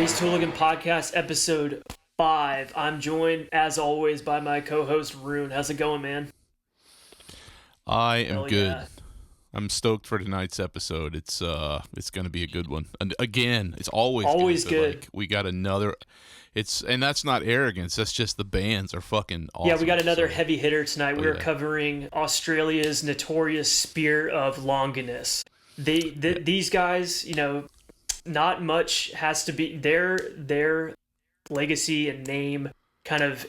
Raised Hooligan Podcast, episode 5. I'm joined, as always, by my co-host, Rune. How's it going, man? I am good. Yeah. I'm stoked for tonight's episode. It's going to be a good one. And again, it's always good. Like, we got another. And that's not arrogance. That's just the bands are fucking awesome. Yeah, we got another heavy hitter tonight. We're covering Australia's notorious Spear of Longinus. These guys, not much has to be their legacy and name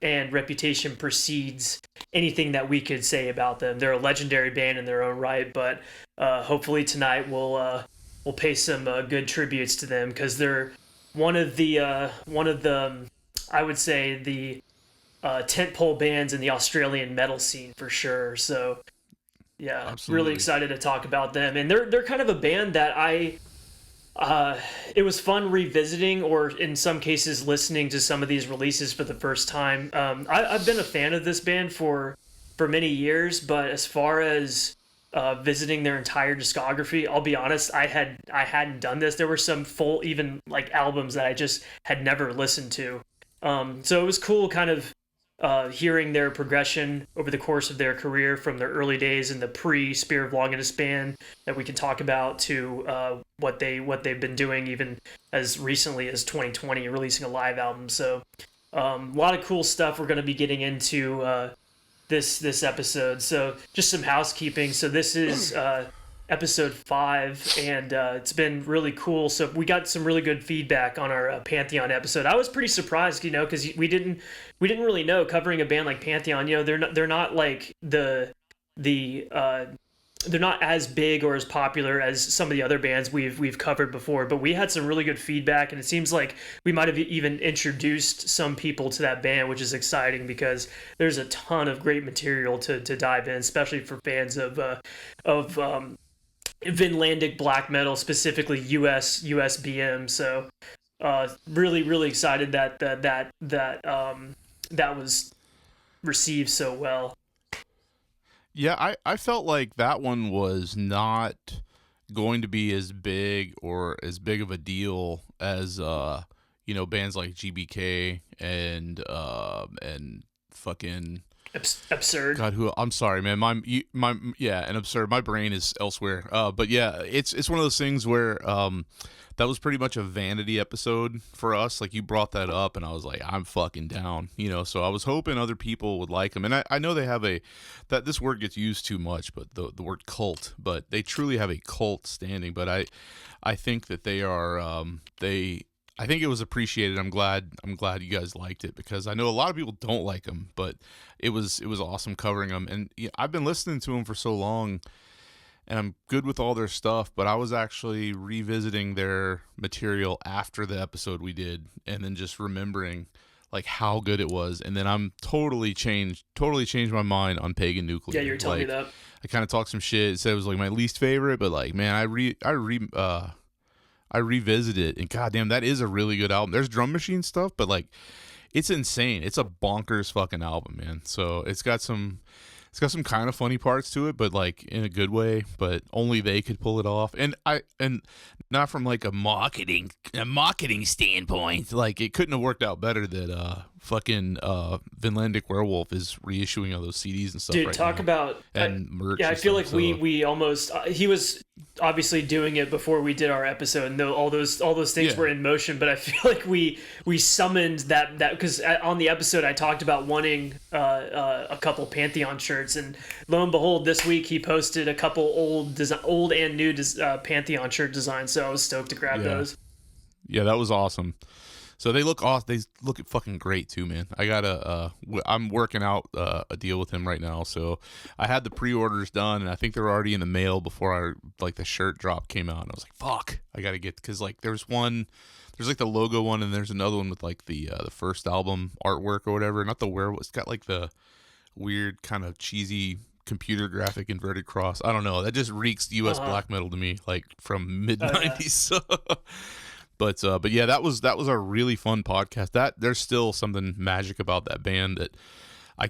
and reputation precedes anything that we could say about them. They're a legendary band in their own right, but hopefully tonight we'll pay some good tributes to them, because they're one of the I would say the tentpole bands in the Australian metal scene for sure. So yeah, absolutely. Really excited to talk about them. And they're kind of a band that it was fun revisiting, or in some cases listening to some of these releases for the first time. I've been a fan of this band for many years, but as far as visiting their entire discography, I'll be honest, I hadn't done this. There were some full, even like albums that I just had never listened to. So it was cool kind of hearing their progression over the course of their career, from their early days in the pre-Spear of Longinus band that we can talk about, to what they've been doing even as recently as 2020, releasing a live album. So a lot of cool stuff we're going to be getting into this episode. So just some housekeeping. So this is episode 5, and it's been really cool. So we got some really good feedback on our Pantheon episode. I was pretty surprised, because we didn't really know, covering a band like Pantheon. They're not like they're not as big or as popular as some of the other bands we've covered before, but we had some really good feedback, and it seems like we might have even introduced some people to that band, which is exciting, because there's a ton of great material to dive in, especially for fans of Finlandic black metal, specifically US BM. So really excited that was received so well. Yeah, I felt like that one was not going to be as big or as big of a deal as bands like GBK and fucking Absurd. God, I'm sorry, man. And Absurd. My brain is elsewhere. But yeah, it's one of those things where that was pretty much a vanity episode for us. Like, you brought that up, and I was like, I'm fucking down. So I was hoping other people would like them, and I know they have that this word gets used too much, but the word cult. But they truly have a cult standing. But I think that they are I think it was appreciated. I'm glad you guys liked it, because I know a lot of people don't like them, but it was awesome covering them. And I've been listening to them for so long, and I'm good with all their stuff, but I was actually revisiting their material after the episode we did, and then just remembering like how good it was. And then I'm totally changed my mind on Pagan Nuclear. Yeah, you're telling me that. I kind of talked some shit, said it was like my least favorite, but like, man, I revisited it, and goddamn, that is a really good album. There's drum machine stuff, but like, it's insane. It's a bonkers fucking album, man. So it's got some kind of funny parts to it, but like in a good way. But only they could pull it off, and not from like a marketing standpoint. Like, it couldn't have worked out better that fucking Finlandic Werewolf is reissuing all those CDs and stuff. Dude, right talk now. About and merch. Yeah, I feel stuff, like we almost he was obviously doing it before we did our episode, and all those things were in motion. But I feel like we summoned that because on the episode I talked about wanting a couple Pantheon shirts, and lo and behold, this week he posted a couple old and new Pantheon shirt designs. So I was stoked to grab those. Yeah, that was awesome. So they look awesome. They look fucking great too, man. I'm working out a deal with him right now. So I had the pre-orders done, and I think they're already in the mail before the shirt drop came out. And I was like, fuck, I gotta get, because like there's like the logo one, and there's another one with like the first album artwork or whatever. Not the werewolf. It's got like the weird kind of cheesy computer graphic inverted cross. I don't know. That just reeks U.S. black metal to me, like from mid '90s. But yeah, that was a really fun podcast. There's still something magic about that band that I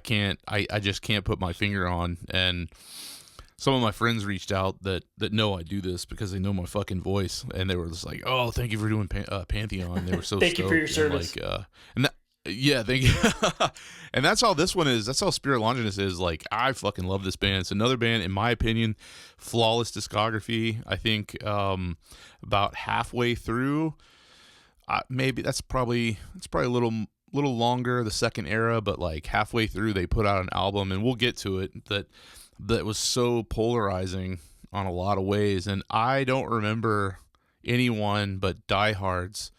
just can't put my finger on. And some of my friends reached out that know I do this because they know my fucking voice, and they were just like, "Oh, thank you for doing Pantheon." They were so Thank stoked. you for your service. And that, yeah, thank you. And that's how this one is. That's how Spirit Longinus is. Like, I fucking love this band. It's another band, in my opinion, flawless discography. I think about halfway through, maybe it's probably a little longer, the second era, but like halfway through they put out an album, and we'll get to it, that was so polarizing on a lot of ways. And I don't remember anyone but diehards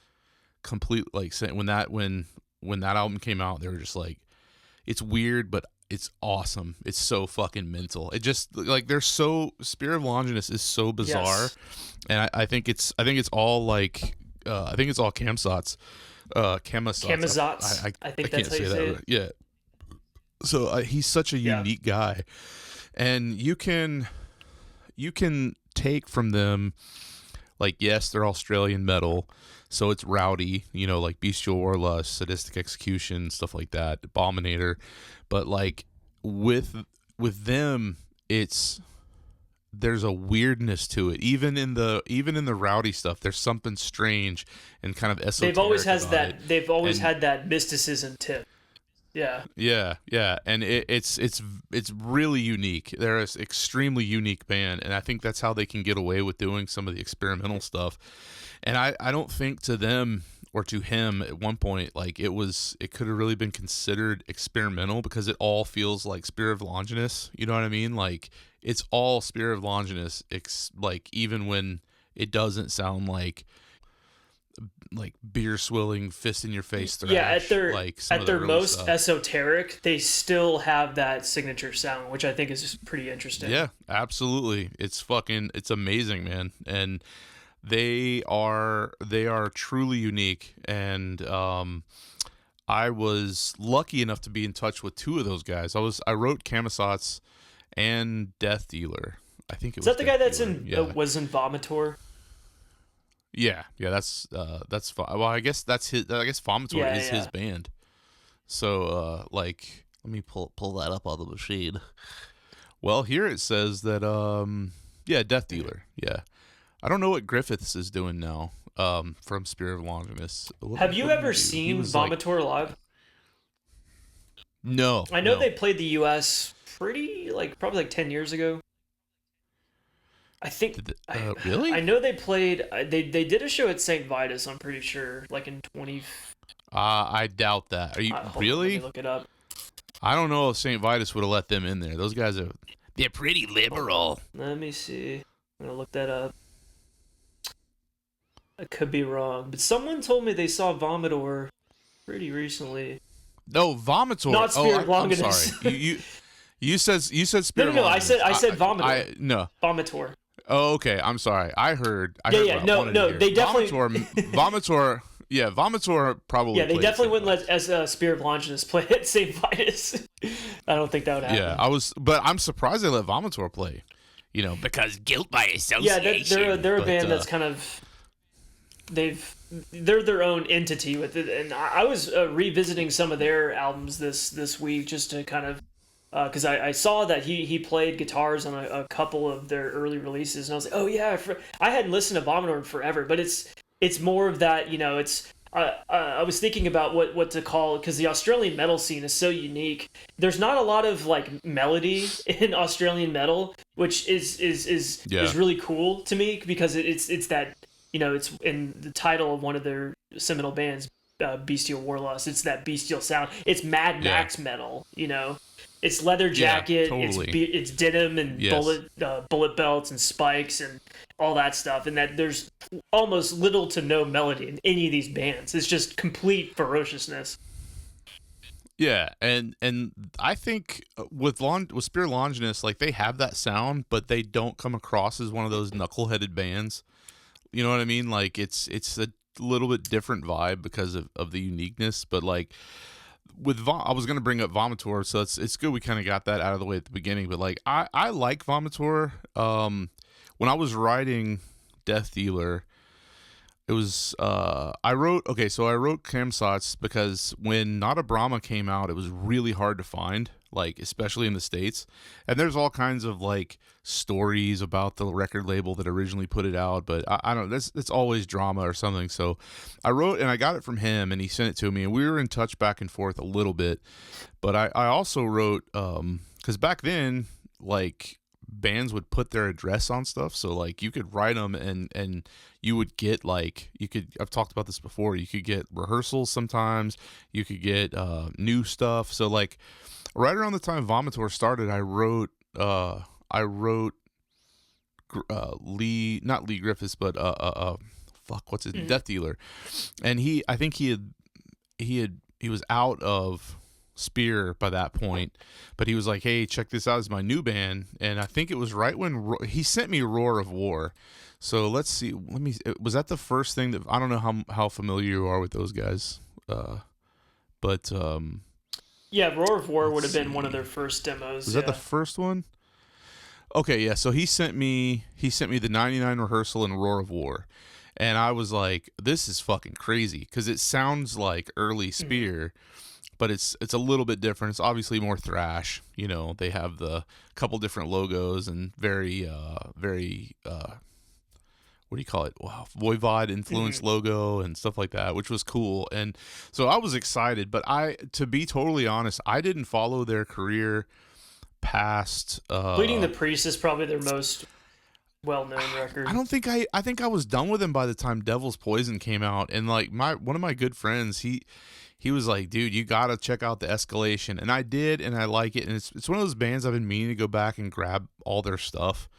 complete like saying when that album came out, they were just like, it's weird, but it's awesome. It's so fucking mental. It just like they're so Spirit of Longinus is so bizarre, yes. And I think it's all like I think it's all Camsots. Camazotz. I think that's how you say it. Right. Yeah. So he's such a unique guy, and you can take from them, like, yes, they're Australian metal, so it's rowdy, like Bestial Warlust, Sadistic Execution, stuff like that, Abominator, but like with them, there's a weirdness to it. Even in the rowdy stuff, there's something strange and kind of esoteric. They've always had that mysticism tip. Yeah. Yeah, and it's really unique. They're an extremely unique band, and I think that's how they can get away with doing some of the experimental stuff. And I don't think to them or to him at one point, like, it could have really been considered experimental, because it all feels like Spirit of Longinus. You know what I mean? Like, it's all Spirit of Longinus, like, even when it doesn't sound like beer swilling, fist in your face thrash. Yeah, at their most stuff. Esoteric, they still have that signature sound, which I think is pretty interesting. Yeah, absolutely. It's amazing, man. And they are truly unique. And I was lucky enough to be in touch with two of those guys. I wrote Camazotz and Death Dealer. I think it was. Is that the guy that's Dealer. was in Vomitor? Yeah, that's well, I guess that's his. I guess Vomitor is his band. So let me pull that up on the machine. Well, here it says that Death Dealer. Yeah, I don't know what Griffiths is doing now. From Spirit of Longinus. Have you ever seen Vomitor live? No. I know they played the U.S. probably 10 years ago. I think. Really? I know they played. They did a show at St. Vitus. I'm pretty sure, like in 20. I doubt that. Are you really? Let me look it up. I don't know if St. Vitus would have let them in there. Those guys they're pretty liberal. Let me see. I'm gonna look that up. I could be wrong, but someone told me they saw Vomitor pretty recently. No, Vomitor. Not Spirit Longinus. I'm sorry. You said Spirit. No. I said Vomitor. No. Vomitor. Oh, okay. I'm sorry. I heard. No. They definitely Vomitor. Yeah, Vomitor probably. Yeah, they definitely wouldn't let as Spirit Longinus play at St. Vitus. I don't think that would happen. Yeah, but I'm surprised they let Vomitor play. Because guilt by association. Yeah, they're a band that's kind of they're their own entity with it, and I was revisiting some of their albums this week just to kind of. Because I saw that he played guitars on a couple of their early releases, and I was like, oh yeah, I hadn't listened to Vomitor in forever, but it's more of that, it's I was thinking about what to call, because the Australian metal scene is so unique. There's not a lot of like melody in Australian metal, which is really cool to me, because it's that, it's in the title of one of their seminal bands, Bestial Warlust. It's that bestial sound. It's Mad Max metal, It's leather jacket, totally. It's denim and bullet belts and spikes and all that stuff, and that there's almost little to no melody in any of these bands. It's just complete ferociousness. Yeah, and I think with Spirit Longinus, like, they have that sound, but they don't come across as one of those knuckleheaded bands. You know what I mean? Like, it's a little bit different vibe because of the uniqueness, but like. I was gonna bring up Vomitor, so it's good we kind of got that out of the way at the beginning. But like, I like Vomitor. When I was writing Death Dealer, it was I wrote Camazotz because when Natab Brahma came out, it was really hard to find like especially in the States. And there's all kinds of like stories about the record label that originally put it out, but I don't know, it's always drama or something. So I wrote, and I got it from him, and he sent it to me, and we were in touch back and forth a little bit. But I also wrote, because back then, like, bands would put their address on stuff, so like you could write them, and you would get like, I've talked about this before, you could get rehearsals sometimes, you could get new stuff. So like right around the time Vomitor started, I wrote not Lee Griffiths, but what's his Death Dealer, and I think he was out of Spear by that point, but he was like, hey, check this out, it's my new band. And I think it was right when he sent me Roar of War. So let's see, was that the first thing that, I don't know how familiar you are with those guys, but yeah, Roar of War would have been one of their first demos. Was that the first one? Okay, yeah, so he sent me the 99 rehearsal and Roar of War, and I was like, this is fucking crazy, because it sounds like early Spear, but it's a little bit different. It's obviously more thrash. You know, they have the couple different logos and very what do you call it? Wow, Voivod influenced logo and stuff like that, which was cool. And so I was excited, but to be totally honest, I didn't follow their career past Bleeding the Priest is probably their most well-known record. I don't think I think I was done with them by the time Devil's Poison came out. And like one of my good friends, he was like, dude, you gotta check out The Escalation. And I did, and I like it. And it's one of those bands I've been meaning to go back and grab all their stuff.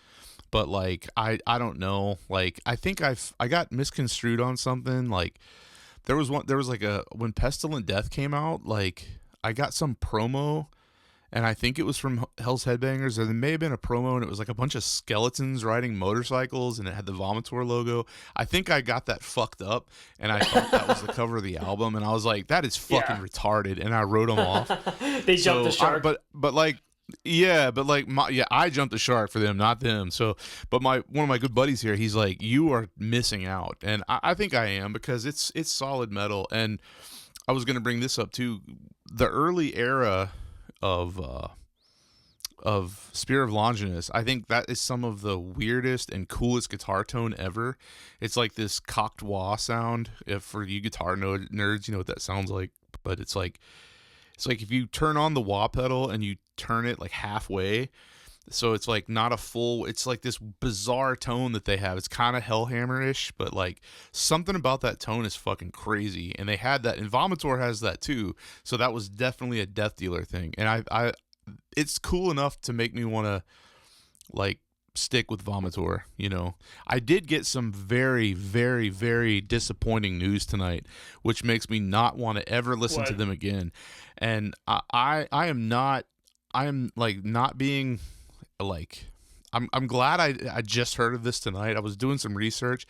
But like I don't know. Like I think I got misconstrued on something. Like there was like when Pestilent Death came out, like I got some promo, and I think it was from Hell's Headbangers, or there may have been a promo, and it was like a bunch of skeletons riding motorcycles, and it had the Vomitor logo. I think I got that fucked up, and I thought that was the cover of the album, and I was like, that is fucking retarded, and I wrote them off. They jumped the shark. I jumped the shark for them, not them. So, but one of my good buddies here, he's like, you are missing out, and I think I am, because it's solid metal. And I was gonna bring this up too, the early era of Spear of Longinus. I think that is some of the weirdest and coolest guitar tone ever. It's like this cocked wah sound. If for you guitar nerds, you know what that sounds like. But it's like if you turn on the wah pedal and you turn it like halfway, so it's like not a full. It's like this bizarre tone that they have. It's kind of Hellhammer-ish, but like something about that tone is fucking crazy. And they had that, and Vomitor has that too. So that was definitely a Death Dealer thing. And I it's cool enough to make me want to like stick with Vomitor. You know, I did get some very, very, very disappointing news tonight, which makes me not want to ever listen to them again. And I am like not being like, I'm glad I just heard of this tonight. I was doing some research.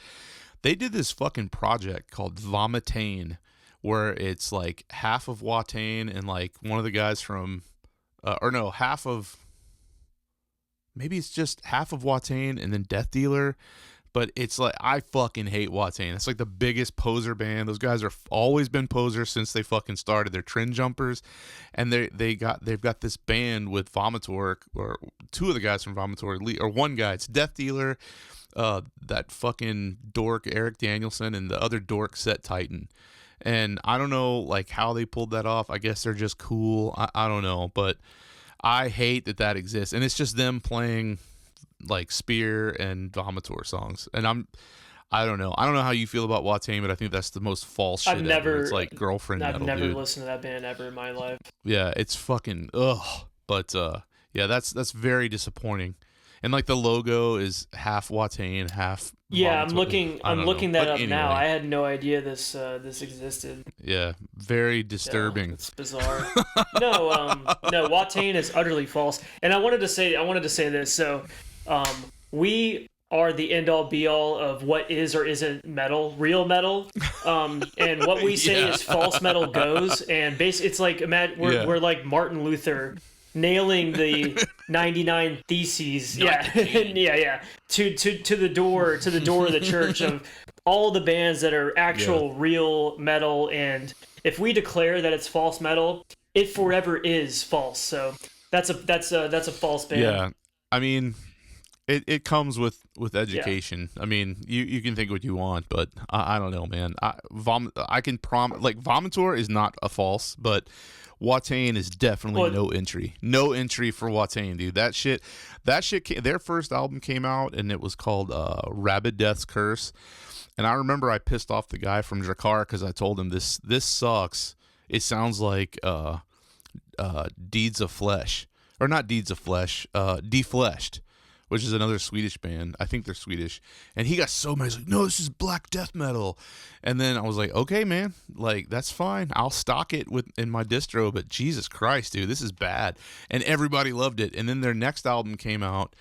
They did this fucking project called Vomitane, where it's like half of Watain and like one of the guys from maybe it's just half of Watain and then Death Dealer. But it's like, I fucking hate Watain. It's like the biggest poser band. Those guys are always been posers since they fucking started. They're trend jumpers, and they've got this band with Vomitor, or two of the guys from Vomitor, or one guy. It's Death Dealer, that fucking dork Eric Danielson, and the other dork Set Titan. And I don't know like how they pulled that off. I guess they're just cool. I don't know, but I hate that exists, and it's just them playing like Spear and Vomitor songs. And I don't know how you feel about Watain, but I think that's the most false shit ever. It's like girlfriend metal, I've never dude. listened to that band ever in my life. Yeah, it's fucking ugh. But yeah, that's very disappointing. And like the logo is half Watain, half Yeah, Vomitor. I'm looking that but up anyway. now. I had no idea this existed. Yeah, very disturbing. Yeah, it's bizarre. No, Watain is utterly false. And I wanted to say this. So, we are the end-all be-all of what is or isn't metal, real metal, and what we say is false metal goes. And basically, it's like we're like Martin Luther nailing the 99 theses, to the door of the church of all the bands that are actual real metal. And if we declare that it's false metal, it forever is false. So that's a false band. Yeah, I mean, it comes with education. Yeah. I mean, you can think what you want, but I don't know, man. I can promise, like, Vomitor is not a false, but Watain is definitely no entry. No entry for Watain, dude. That shit their first album came out, and it was called Rabid Death's Curse. And I remember I pissed off the guy from Drakkar because I told him this sucks. It sounds like Deeds of Flesh. Or not Deeds of Flesh, Defleshed, which is another Swedish band. I think they're Swedish. And he got so mad. He's like, no, this is black death metal. And then I was like, okay, man, like, that's fine. I'll stock it in my distro, but Jesus Christ, dude, this is bad. And everybody loved it. And then their next album came out,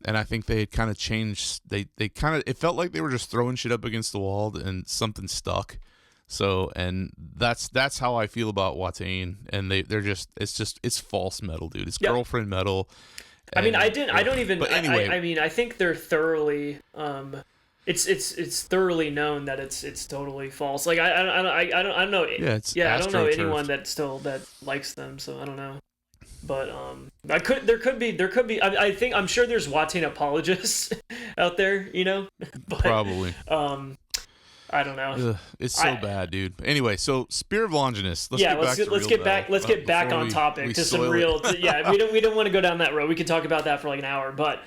and I think they had kind of changed. They kind of, it felt like they were just throwing shit up against the wall and something stuck. So, and that's how I feel about Watain. And it's false metal, dude. It's girlfriend metal. I mean, I don't even. But anyway, I mean, I think they're thoroughly. It's thoroughly known that it's totally false. Like I don't know. Yeah, it's I don't know anyone that likes them. So I don't know. But there could be. I'm sure there's Watain apologists out there. You know. But, probably. I don't know. Ugh, it's so bad, dude. Anyway, so Spear of Longinus. Let's get back on topic to some real. We don't want to go down that road. We could talk about that for like an hour, but.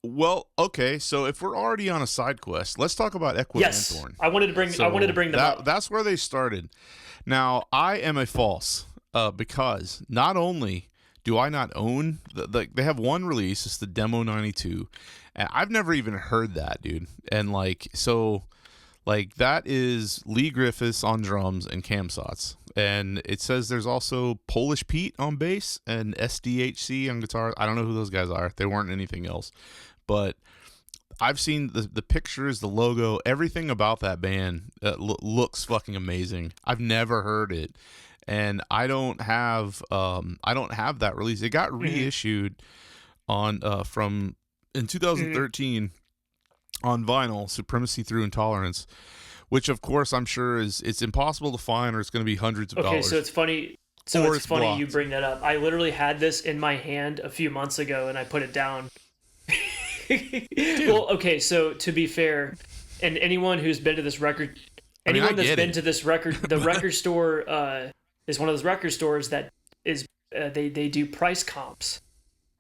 Well, okay. So if we're already on a side quest, let's talk about Equinor. Yes, I wanted to bring them up. That's where they started. Now, I am a false because not only do I not own they have one release. It's the Demo 92, and I've never even heard that, dude. And that is Lee Griffiths on drums and Cam Sots. And it says there's also Polish Pete on bass and SDHC on guitar. I don't know who those guys are. They weren't anything else. But I've seen the pictures, the logo, everything about that band looks fucking amazing. I've never heard it. And I don't have that release. It got reissued on in 2013 on vinyl, Supremacy Through Intolerance, which of course I'm sure it's impossible to find, or it's going to be hundreds of dollars. Okay, so it's funny. So it's funny blocked. You bring that up. I literally had this in my hand a few months ago, and I put it down. Well, okay, so to be fair, and anyone who's been to this record, anyone that's been to this record, the record store is one of those record stores that is they do price comps.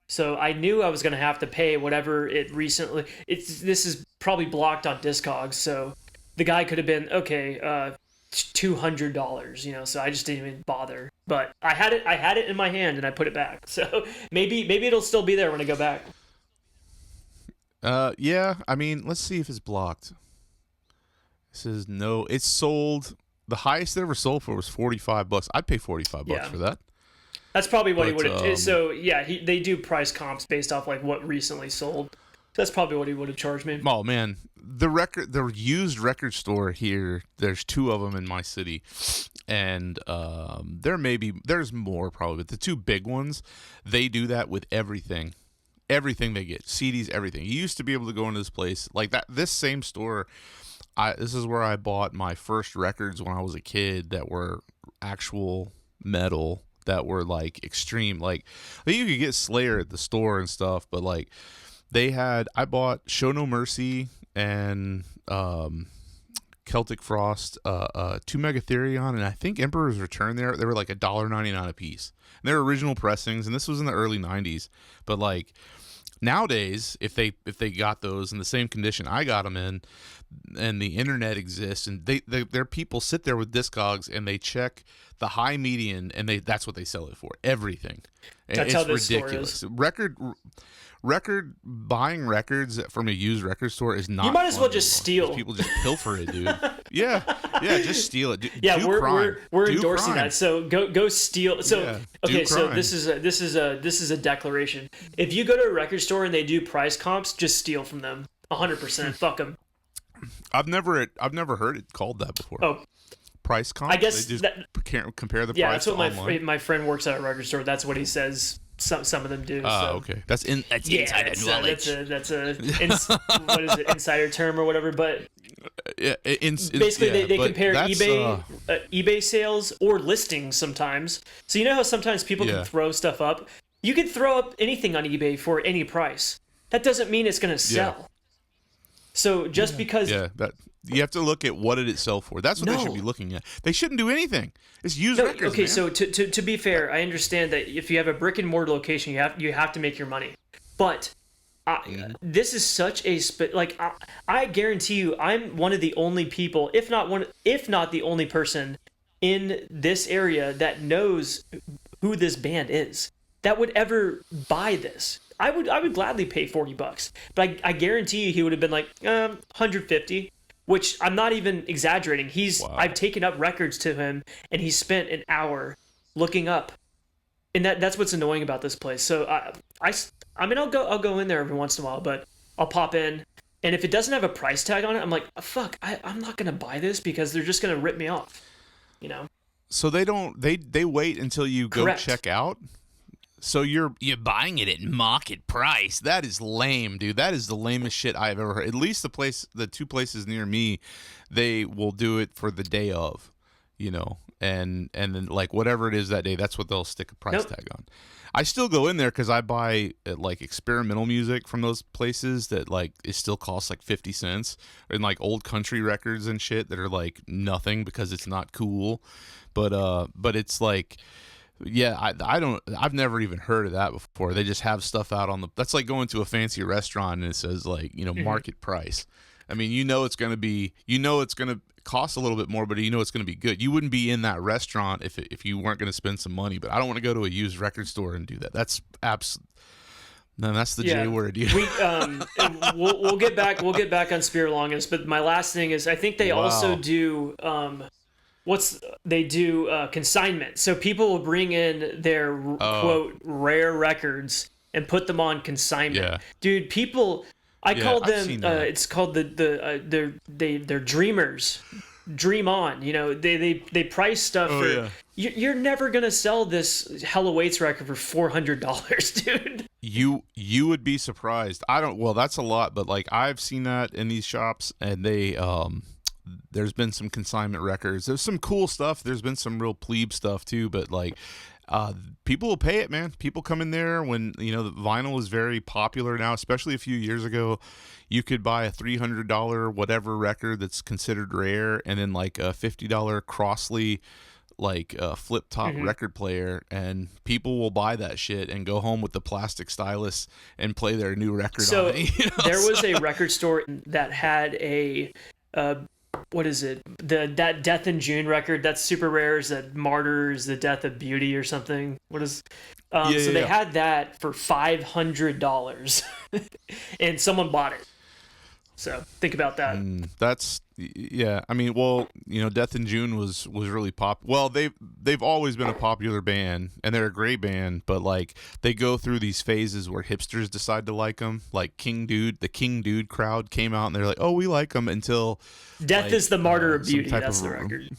So I knew I was going to have to pay whatever it recently. This is probably blocked on Discogs, so the guy could have been $200, you know. So I just didn't even bother. But I had it in my hand and I put it back. So maybe it'll still be there when I go back. Yeah. I mean, let's see if it's blocked. It says no. It's sold. The highest it ever sold for was $45. I'd pay $45 for that. That's probably what he would have. So yeah, they do price comps based off like what recently sold. That's probably what he would have charged me. Oh man, the used record store here. There's two of them in my city, and there's more probably, but the two big ones, they do that with everything. Everything they get, CDs, everything. You used to be able to go into this place like that. This same store, this is where I bought my first records when I was a kid that were actual metal. That were like extreme, like you could get Slayer at the store and stuff, but like I bought Show No Mercy and Celtic Frost, 2 Megatherion, and I think Emperor's Return. They were like $1.99 a piece. And they're original pressings, and this was in the early '90s. But like nowadays, if they got those in the same condition I got them in, and the internet exists, and their people sit there with Discogs and they check the high median, and that's what they sell it for. Everything. That's how this ridiculous. Store is. Buying records from a used record store is not. You might as well just steal. People just pilfer it, dude. yeah, just steal it. We're endorsing that. So go steal. So okay, so this is a declaration. If you go to a record store and they do price comps, just steal from them. 100%. Fuck them. I've never heard it called that before. Oh. Price comp? I guess they just compare the price. Yeah, that's what my friend works at a record store. That's what he says. Some of them do. Okay. That's insider knowledge. That's what is it, insider term or whatever. But Basically, they compare eBay sales or listings sometimes. So you know how sometimes people can throw stuff up? You can throw up anything on eBay for any price. That doesn't mean it's going to sell. Yeah. So just because... Yeah, you have to look at what did it sell for. That's what they should be looking at. They shouldn't do anything. It's used records, okay, man. so to be fair, I understand that if you have a brick and mortar location, you have to make your money. But this is such a... I guarantee you, I'm one of the only people, if not the only person in this area that knows who this band is, that would ever buy this. I would gladly pay $40, but I guarantee you he would have been like 150, which I'm not even exaggerating. I've taken up records to him, and he spent an hour looking up, and that's what's annoying about this place. So I mean I'll go in there every once in a while, but I'll pop in, and if it doesn't have a price tag on it, I'm like, fuck, I'm not gonna buy this because they're just gonna rip me off, you know. So they wait until you go check out. So you're buying it at market price. That is lame, dude. That is the lamest shit I've ever heard. At least the two places near me, they will do it for the day of, you know, and then like whatever it is that day, that's what they'll stick a price tag on. I still go in there because I buy like experimental music from those places that like it still costs like 50 cents, and like old country records and shit that are like nothing because it's not cool, but it's like. Yeah, I've never even heard of that before. They just have stuff out on that's like going to a fancy restaurant and it says like, you know, market price. I mean, it's going to cost a little bit more, but it's going to be good. You wouldn't be in that restaurant if you weren't going to spend some money, but I don't want to go to a used record store and do that. That's no, that's the J word. We'll get back on Spirit Longinus, but my last thing is I think they also do consignment. So people will bring in their quote rare records and put them on consignment. Yeah. Dude, people, I call them. It's called they're dreamers. Dream on. You know, they price stuff for. Yeah. You're never gonna sell this Hell Awaits record for $400, dude. You would be surprised. Well, that's a lot, but like I've seen that in these shops, and they there's been some consignment records. There's some cool stuff. There's been some real plebe stuff too, but like people will pay it, man. People come in there when, the vinyl is very popular now, especially a few years ago. You could buy a $300 whatever record that's considered rare, and then like a $50 Crossley flip top record player, and people will buy that shit and go home with the plastic stylus and play their new record on it. There was a record store that had a what is it? That Death in June record that's super rare. Is that Martyrs, the Death of Beauty or something? What is? They had that for $500, and someone bought it. So think about that. I mean, well, Death in June was really pop. Well, they've always been a popular band, and they're a great band, but like they go through these phases where hipsters decide to like them. Like the King Dude crowd came out and they're like, "Oh, we like them," until Death is the Martyr of Beauty. That's the record.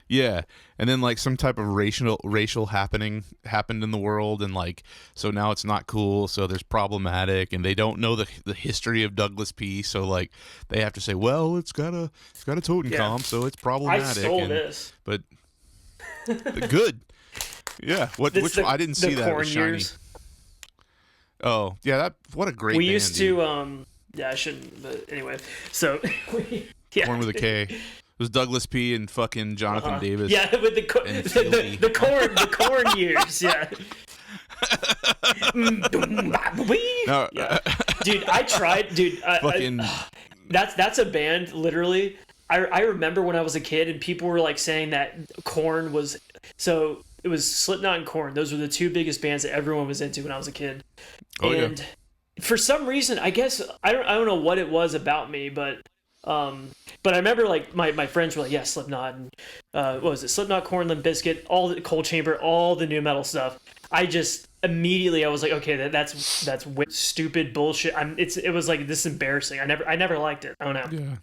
Yeah, and then like some type of racial happening happened in the world, and like so now it's not cool. So there's problematic, and they don't know the history of Douglas P. So like they have to say, well, it's got a Totenkopf, so it's problematic. I stole this, but good. Yeah, which I didn't see that was shiny. Years. Oh yeah, what a great. We band, used to I shouldn't, but anyway. So Corn with a K. It was Douglas P. and fucking Jonathan Davis. Yeah, with the corn years. Yeah. No, yeah. Dude, I tried. Dude, that's a band. Literally, I remember when I was a kid and people were like saying that Korn was. So it was Slipknot and Korn. Those were the two biggest bands that everyone was into when I was a kid. And for some reason, I guess I don't know what it was about me, but I remember like my friends were like, yeah, Slipknot and what was it? Slipknot, Korn, Limp Bizkit, all the Cold Chamber, all the new metal stuff. I just immediately I was like, okay, that's stupid bullshit. It was like this embarrassing. I never liked it. I don't know. Yeah.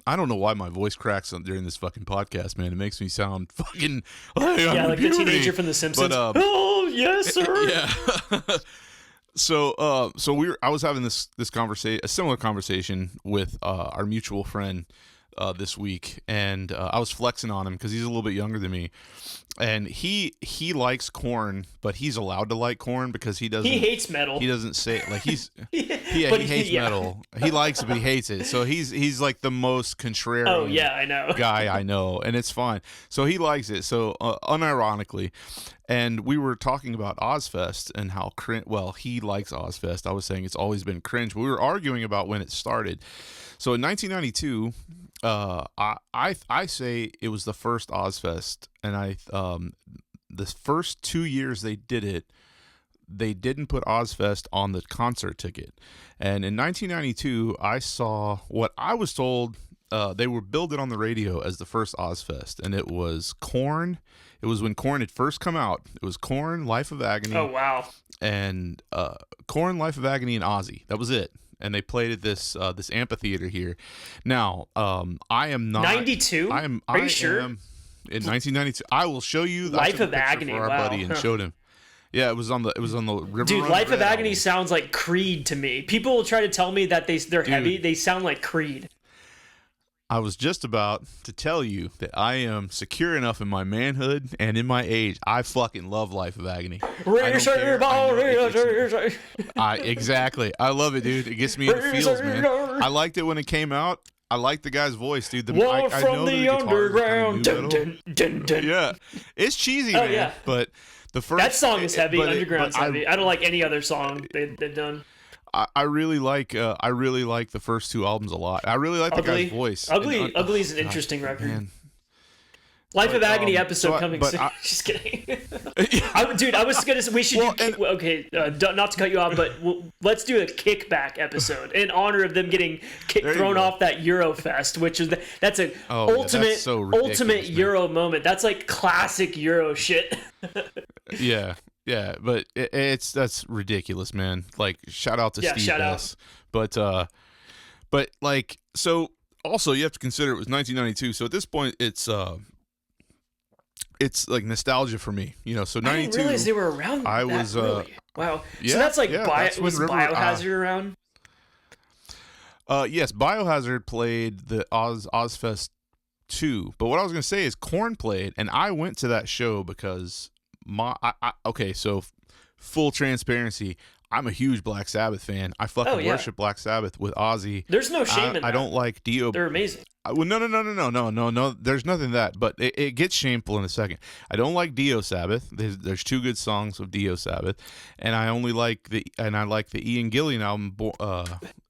I don't know why my voice cracks during this fucking podcast, man. It makes me sound fucking like the teenager from The Simpsons. But, oh yes, sir. Yeah. I was having this conversation, a similar conversation with our mutual friend this week, and I was flexing on him because he's a little bit younger than me, and he likes Korn, but he's allowed to like Korn because he hates metal. He doesn't say it, like he hates metal. He likes it, but he hates it. So he's like the most contrarian guy I know, and it's fine. So he likes it. So unironically, and we were talking about Ozzfest and how he likes Ozzfest. I was saying it's always been cringe. But we were arguing about when it started. So in 1992, I say it was the first Ozzfest, and the first 2 years they did it, they didn't put Ozzfest on the concert ticket. And in 1992, I saw what I was told they were billed on the radio as the first Ozzfest, and it was Korn. It was when Korn had first come out. It was Korn, Life of Agony. Oh, wow. And Korn, Life of Agony, and Aussie. That was it. And they played at this amphitheater here. Now, I am not 92. Are you sure? In 1992, I will show you the Life of Agony. For our buddy and showed him. Yeah, it was on the River. Dude, Run Life Red of Agony album. sounds like Creed to me. People will try to tell me that they're heavy. They sound like Creed. I was just about to tell you that I am secure enough in my manhood and in my age. I fucking love Life of Agony. Exactly. I love it, dude. It gets me in the feels, man. I liked it when it came out. I liked the guy's voice, dude. War from the underground. Dun, dun, dun, dun. Yeah, it's cheesy, man. Yeah. But the first that song is heavy. Underground's heavy. I don't like any other song they've done. I really like the first two albums a lot. I really like the guy's voice. Ugly is an interesting record. Man. Life of Agony episode coming soon. Just kidding. Dude, I was gonna say we should not to cut you off, but let's do a kickback episode in honor of them getting thrown off that Eurofest, which is that's an ultimate Euro moment. That's like classic Euro shit. Yeah, but that's ridiculous, man. Like, shout out to Steve S. But like, so also you have to consider it was 1992. So at this point, it's like nostalgia for me, you know. So 92. I didn't realize they were around. I was early. Wow. Yeah, so that's like was Biohazard around? Yes, Biohazard played the Ozzfest 2. But what I was gonna say is Korn played, and I went to that show because. So full transparency, I'm a huge Black Sabbath fan. I fucking worship Black Sabbath with Ozzy. There's no shame in that. I don't like Dio. They're amazing. No. There's nothing that, but it gets shameful in a second. I don't like Dio Sabbath. There's two good songs of Dio Sabbath, and I like the Ian Gillan album,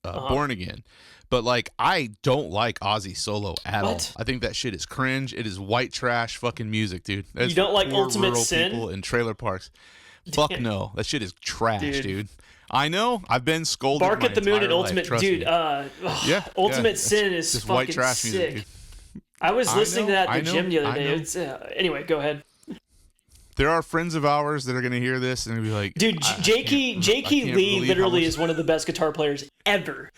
Born Again. But like, I don't like Ozzy solo at all. I think that shit is cringe. It is white trash fucking music, dude. That's you don't like Ultimate Sin? People in trailer parks. Fuck no, that shit is trash, dude. I know. I've been scolded. Bark at the Moon and Ultimate, dude. Ultimate Sin is just fucking white trash sick. music, dude. I was listening to that in the gym the other day. Anyway, go ahead. There are friends of ours that are gonna hear this and be like, dude, Jakey Lee literally is one of the best guitar players ever.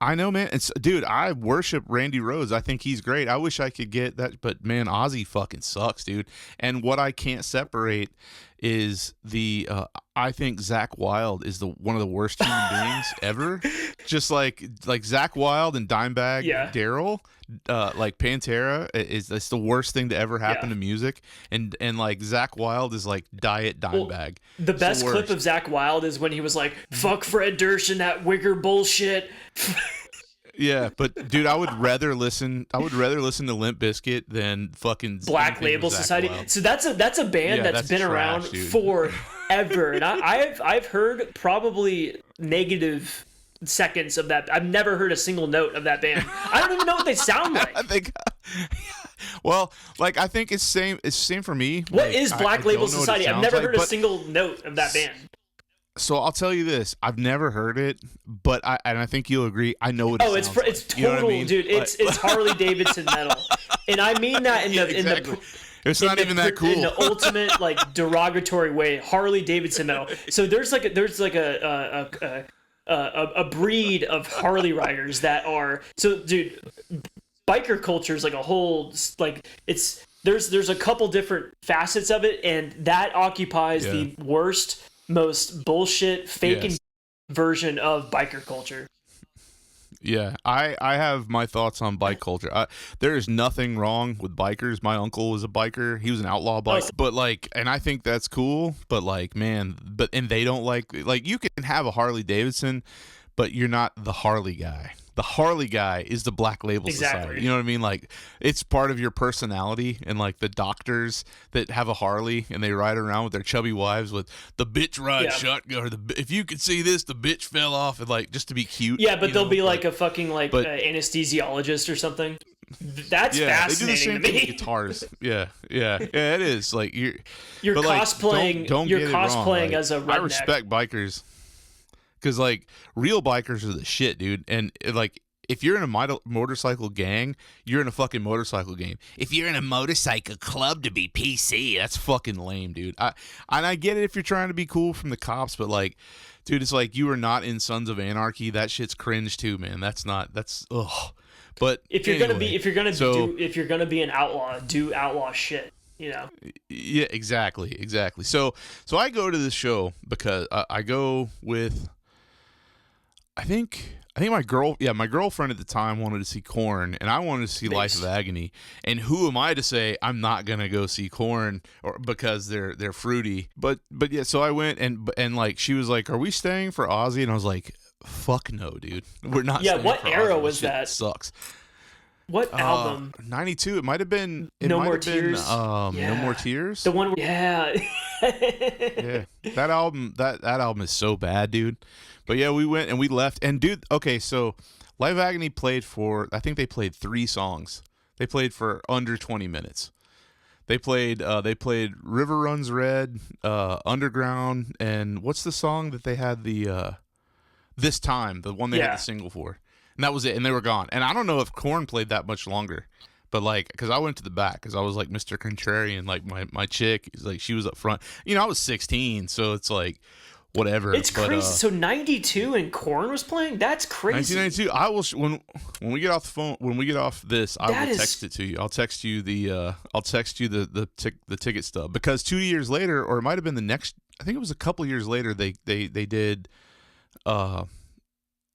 I know, man. Dude, I worship Randy Rhoads. I think he's great. I wish I could get that, but man, Ozzy fucking sucks, dude. And what I can't separate is I think Zakk Wylde is one of the worst human beings ever. Just like Zakk Wylde and Dimebag Darrell, like Pantera it's the worst thing to ever happen to music. And like Zakk Wylde is like Diet Dimebag. Well, the best clip of Zakk Wylde is when he was like, "Fuck Fred Durst and that Wigger bullshit." Yeah, but dude, I would rather listen to Limp Bizkit than fucking Black Label Society. Wylde. So that's a band that's been around forever, and I've heard probably negative seconds of that. I've never heard a single note of that band. I don't even know what they sound like. I think. Well, like I think it's same for me. What is Black Label Society? I've never heard a single note of that band. So I'll tell you this: I've never heard it, but I think you'll agree. I know what it sounds like. It's total, you know what I mean? Dude. It's Harley Davidson metal, and I mean that in the it's not even that cool in the ultimate like derogatory way. Harley Davidson metal. So there's like a breed of Harley riders that are dude. Biker culture is like a whole there's a couple different facets of it, and that occupies the worst most bullshit, fake Yes. and version of biker culture. Yeah, I have my thoughts on bike culture. There is nothing wrong with bikers. My uncle was a biker. He was an outlaw biker. But like, and I think that's cool. But like, man, and they don't like you can have a Harley Davidson, but you're not the Harley guy. The Harley guy is the Black Label Society. You know what I mean? Like, it's part of your personality. And like the doctors that have a Harley and they ride around with their chubby wives with the bitch ride shotgun, or if you could see this, the bitch fell off, and like just to be cute. Yeah, but they'll be like a fucking anesthesiologist or something. That's fascinating. They do the same to me. thing with guitars. Yeah, it is like you're cosplaying. Don't you're get it wrong. cosplaying Like, as a redneck. I respect bikers. Because, like, real bikers are the shit, dude. And, like, if you're in a motorcycle gang, you're in a fucking motorcycle game. If you're in a motorcycle club to be PC, that's fucking lame, dude. I get it if you're trying to be cool from the cops, but, like, dude, it's like you are not in Sons of Anarchy. That shit's cringe, too, man. That's ugh. But if you're gonna be an outlaw, do outlaw shit. You know. Yeah, exactly. So I go to this show because I go with. I think my girlfriend at the time wanted to see Korn, and I wanted to see Life of Agony. And who am I to say I'm not gonna go see Korn because they're fruity? But yeah, so I went and like she was like, "Are we staying for Aussie?" And I was like, "Fuck no, dude, we're not." Yeah, staying what for era Aussie. was This shit that? Sucks. What album? 92. It might have been. No More Tears. No More Tears. The one. Yeah. Yeah. That album is so bad, dude. But yeah, we went and we left. And dude, okay, so Live Agony played I think they played 3 songs. They played for under 20 minutes. They played River Runs Red, Underground, and what's the song that they had This Time, the one they had the single for. And that was it, and they were gone. And I don't know if Korn played that much longer. But like, because I went to the back, because I was like Mr. Contrarian, like my chick, like she was up front. You know, I was 16, so it's like, whatever. It's crazy. So 92 and Korn was playing? That's crazy. 1992. I will when we get off the phone, when we get off this, I will text it to you. I'll text you the ticket stub, because 2 years later, or it might have been the next. I think it was a couple years later. They did.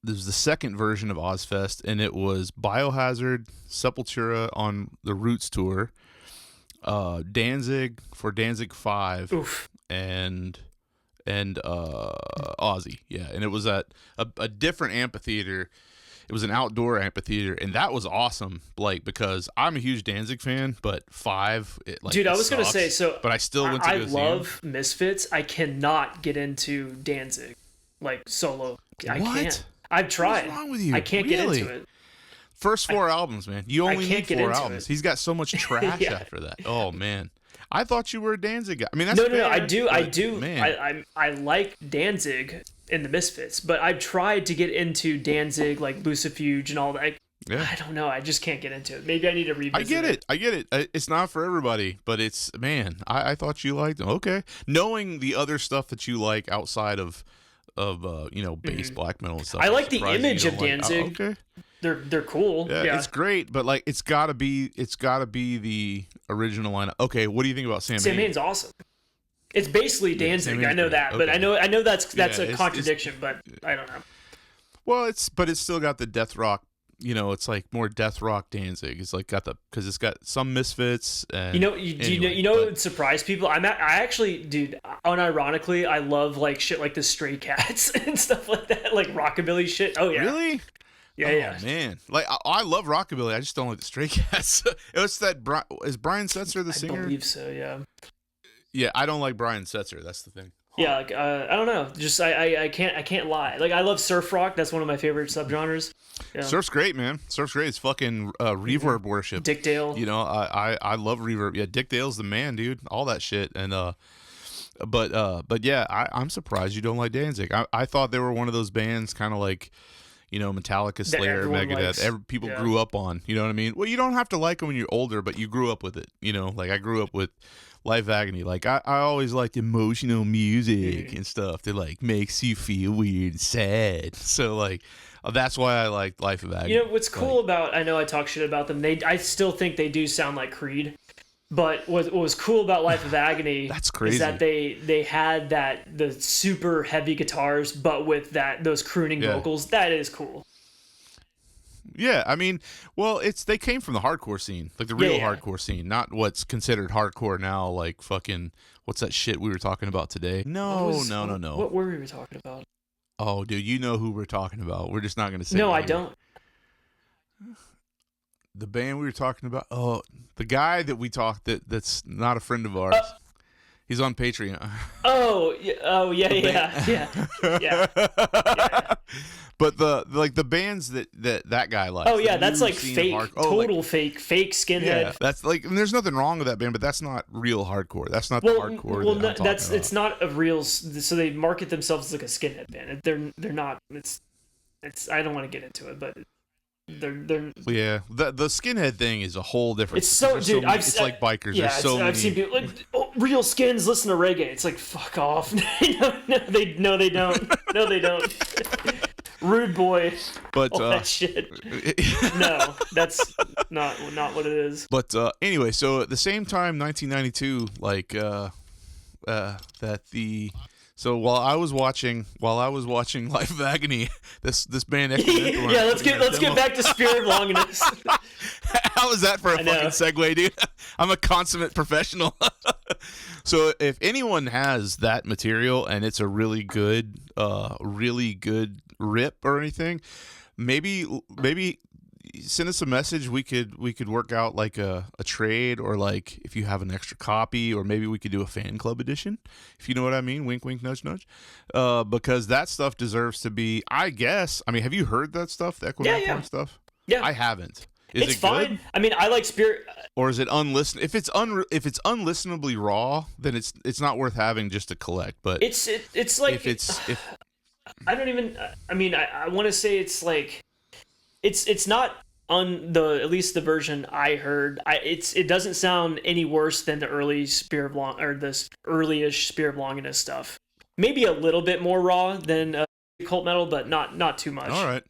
This was the second version of Ozzfest, and it was Biohazard, Sepultura on the Roots tour, Danzig for Danzig 5, Oof. and Aussie, yeah, and it was at a different amphitheater. It was an outdoor amphitheater, and that was awesome. Like, because I'm a huge Danzig fan, but 5, dude, I was gonna say, so, but I still went to go see love him. Misfits. I cannot get into Danzig, like solo. I What? can't. I've tried. What's wrong with you? I can't Really? get into it. First 4 albums, man. You only can't need get 4 into albums. it. He's got so much trash Yeah. after that. Oh man, I thought you were a Danzig guy. I mean, that's No. fair, I do. Man. I like Danzig in the Misfits, but I've tried to get into Danzig, like Lucifuge and all that. Yeah. I don't know. I just can't get into it. Maybe I need to revisit it. I get it. It's not for everybody, but it's, man, I thought you liked them. Okay. Knowing the other stuff that you like outside of bass black metal and stuff. I like I'm the surprised you image don't of like- Danzig. okay. They're cool. Yeah, it's great, but like it's gotta be the original lineup. Okay, what do you think about Sam Sam Hain? Hain's awesome. It's basically Danzig. Sam I know Hain's that, great. but I know that's a it's contradiction, but I don't know. Well, it's still got the death rock. You know, it's like more death rock Danzig. It's like because it's got some Misfits. And What would surprise people? I actually, dude, unironically, I love like shit like the Stray Cats and stuff like that, like rockabilly shit. Oh yeah, Really? Yeah. Man, like I love Rockabilly. I just don't like the Stray Cats. It's that is Brian Setzer the singer? I believe so. Yeah. Yeah, I don't like Brian Setzer. That's the thing. Yeah, like I don't know. Just I can't lie. Like I love surf rock. That's one of my favorite subgenres. Yeah. Surf's great, man. Surf's great. It's fucking reverb worship. Dick Dale. You know, I love reverb. Yeah, Dick Dale's the man, dude. All that shit. And but yeah, I'm surprised you don't like Danzig. I thought they were one of those bands, kind of like, you know, Metallica, Slayer, Megadeth. People grew up on. You know what I mean? Well, you don't have to like them when you're older, but you grew up with it. You know, like I grew up with Life Agony. Like I always liked emotional music and stuff that like makes you feel weird and sad. So like that's why I like Life of Agony. You know what's cool about? I know I talk shit about them. I still think they do sound like Creed, But what was cool about Life of Agony That's crazy. is that they had the super heavy guitars, but with those crooning vocals. That is cool. Yeah, I mean, well, they came from the hardcore scene, like the real hardcore scene, not what's considered hardcore now, like fucking what's that shit we were talking about today? No. What were we talking about? Oh, dude, you know who we're talking about. We're just not going to say. No, I here. don't. The band we were talking about. Oh, the guy that we talked that's not a friend of ours. He's on Patreon. Yeah. But the bands that guy likes. Oh yeah, that's like fake, fake skinhead. Yeah, that's like, and there's nothing wrong with that band, but that's not real hardcore. That's not the hardcore. Well, it's not a real. So they market themselves as like a skinhead band. They're not. It's. I don't want to get into it, but they're. Yeah, the skinhead thing is a whole different. It's so, dude. It's like bikers. Yeah, I've seen people like real skins listen to reggae. It's like fuck off. no, they don't. No, they don't. Rude boy, but all that shit. No, that's not what it is. But anyway, so at the same time, 1992, so while I was watching Life of Agony, this band. Yeah, let's get back to Spirit of Longinus. How is that for a fucking segue, dude? I'm a consummate professional. So if anyone has that material and it's a really good rip or anything, maybe send us a message. We could work out like a trade, or like if you have an extra copy, or maybe we could do a fan club edition, if you know what I mean. Wink, wink, nudge, nudge. Because that stuff deserves to be, I guess. I mean, have you heard that stuff, the Equinor stuff? Yeah, I haven't. Is it's it fine. good? I mean, I like Spirit. Or is it unlistenable? If it's unlistenably raw, then it's not worth having just to collect. But it's like I don't even. I mean, I want to say it's like it's not on at least the version I heard. It doesn't sound any worse than the early Spirit of this early-ish Spirit of Longinus stuff. Maybe a little bit more raw than cult metal, but not too much. All right.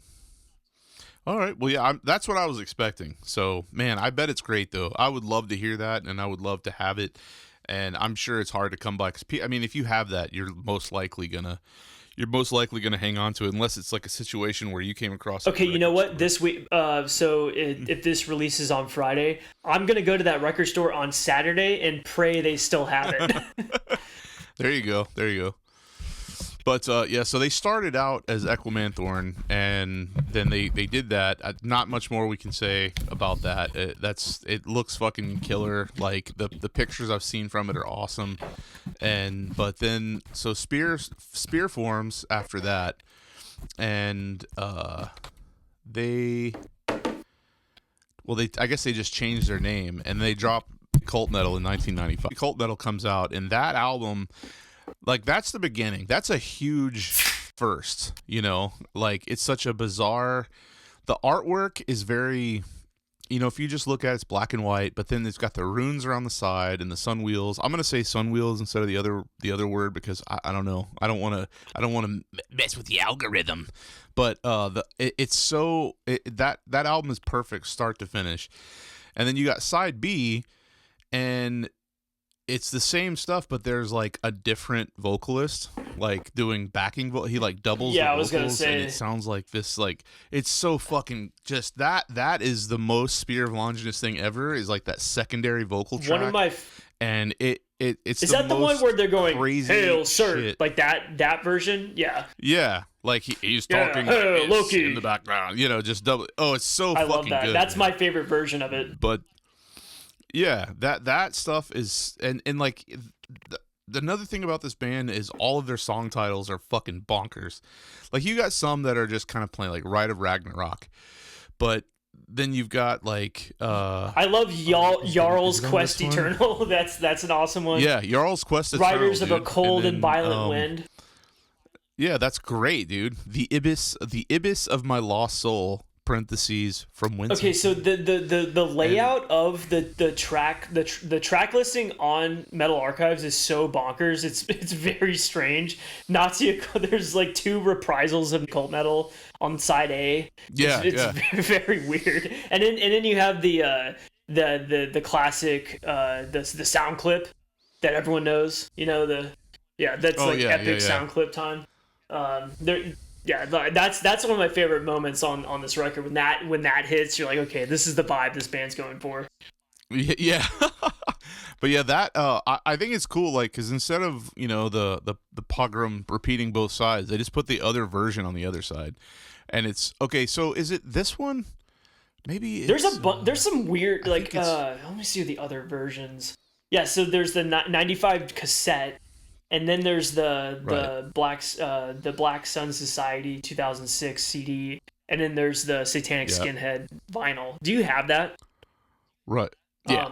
Well, yeah, that's what I was expecting. So, man, I bet it's great, though. I would love to hear that, and I would love to have it. And I'm sure it's hard to come by. I mean, if you have that, you're most likely gonna hang on to it, unless it's like a situation where you came across. Okay, you know what? This week, if this releases on Friday, I'm gonna go to that record store on Saturday and pray they still have it. There you go. But yeah, so they started out as Equimanthorn, and then they did that. Not much more we can say about that. It looks fucking killer. Like the pictures I've seen from it are awesome. But then so Spear forms after that, and I guess they just changed their name, and they dropped Cult Metal in 1995. Cult Metal comes out, and that album. Like, that's the beginning. That's a huge first, you know? Like, it's such a bizarre... The artwork is very... You know, if you just look at it, it's black and white, but then it's got the runes around the side and the sun wheels. I'm going to say sun wheels instead of the other word, because I don't know. I don't want to mess with the algorithm. But that album is perfect start to finish. And then you got side B, and... It's the same stuff, but there's like a different vocalist, like doing backing vocal. He like doubles. Yeah, the I was gonna vocals, say. And it sounds like this. Like, it's so fucking just that. That is the most Spear of Longinus thing ever. Is like that secondary vocal track. One of my. And it's. Is that the one where they're going "Hail, sir"? Shit. Like that version? Yeah. Yeah, like he's talking "Hey, Loki" in the background. You know, just double. Oh, it's so I fucking love that. good. That's man. my favorite version of it. But. Yeah, that stuff is, and like, another thing about this band is all of their song titles are fucking bonkers. Like, you got some that are just kind of plain, like Rite of Ragnarok, but then you've got like I love Jarl's Quest Eternal. That's an awesome one. Yeah, Jarl's Quest Eternal. Riders of a Cold and Violent Wind. Yeah, that's great, dude. The Ibis of My Lost Soul. Parentheses from Winston. Okay, so the layout of the track listing on Metal Archives is so bonkers. It's very strange. There's like 2 reprisals of Cult Metal on side A. Yeah, it's very weird. And then you have the the classic the sound clip that everyone knows. That's epic sound clip time. That's one of my favorite moments on this record. When that hits, you're like, okay, this is the vibe this band's going for. Yeah. But yeah, that I think it's cool, like, because instead of the pogrom repeating both sides, they just put the other version on the other side, and it's okay. So is it this one? Maybe there's some weird let me see the other versions. Yeah, so there's the 95 cassette, and then there's the Black Sun Society 2006 CD, and then there's the Satanic Skinhead vinyl. Do you have that? Right. Yeah.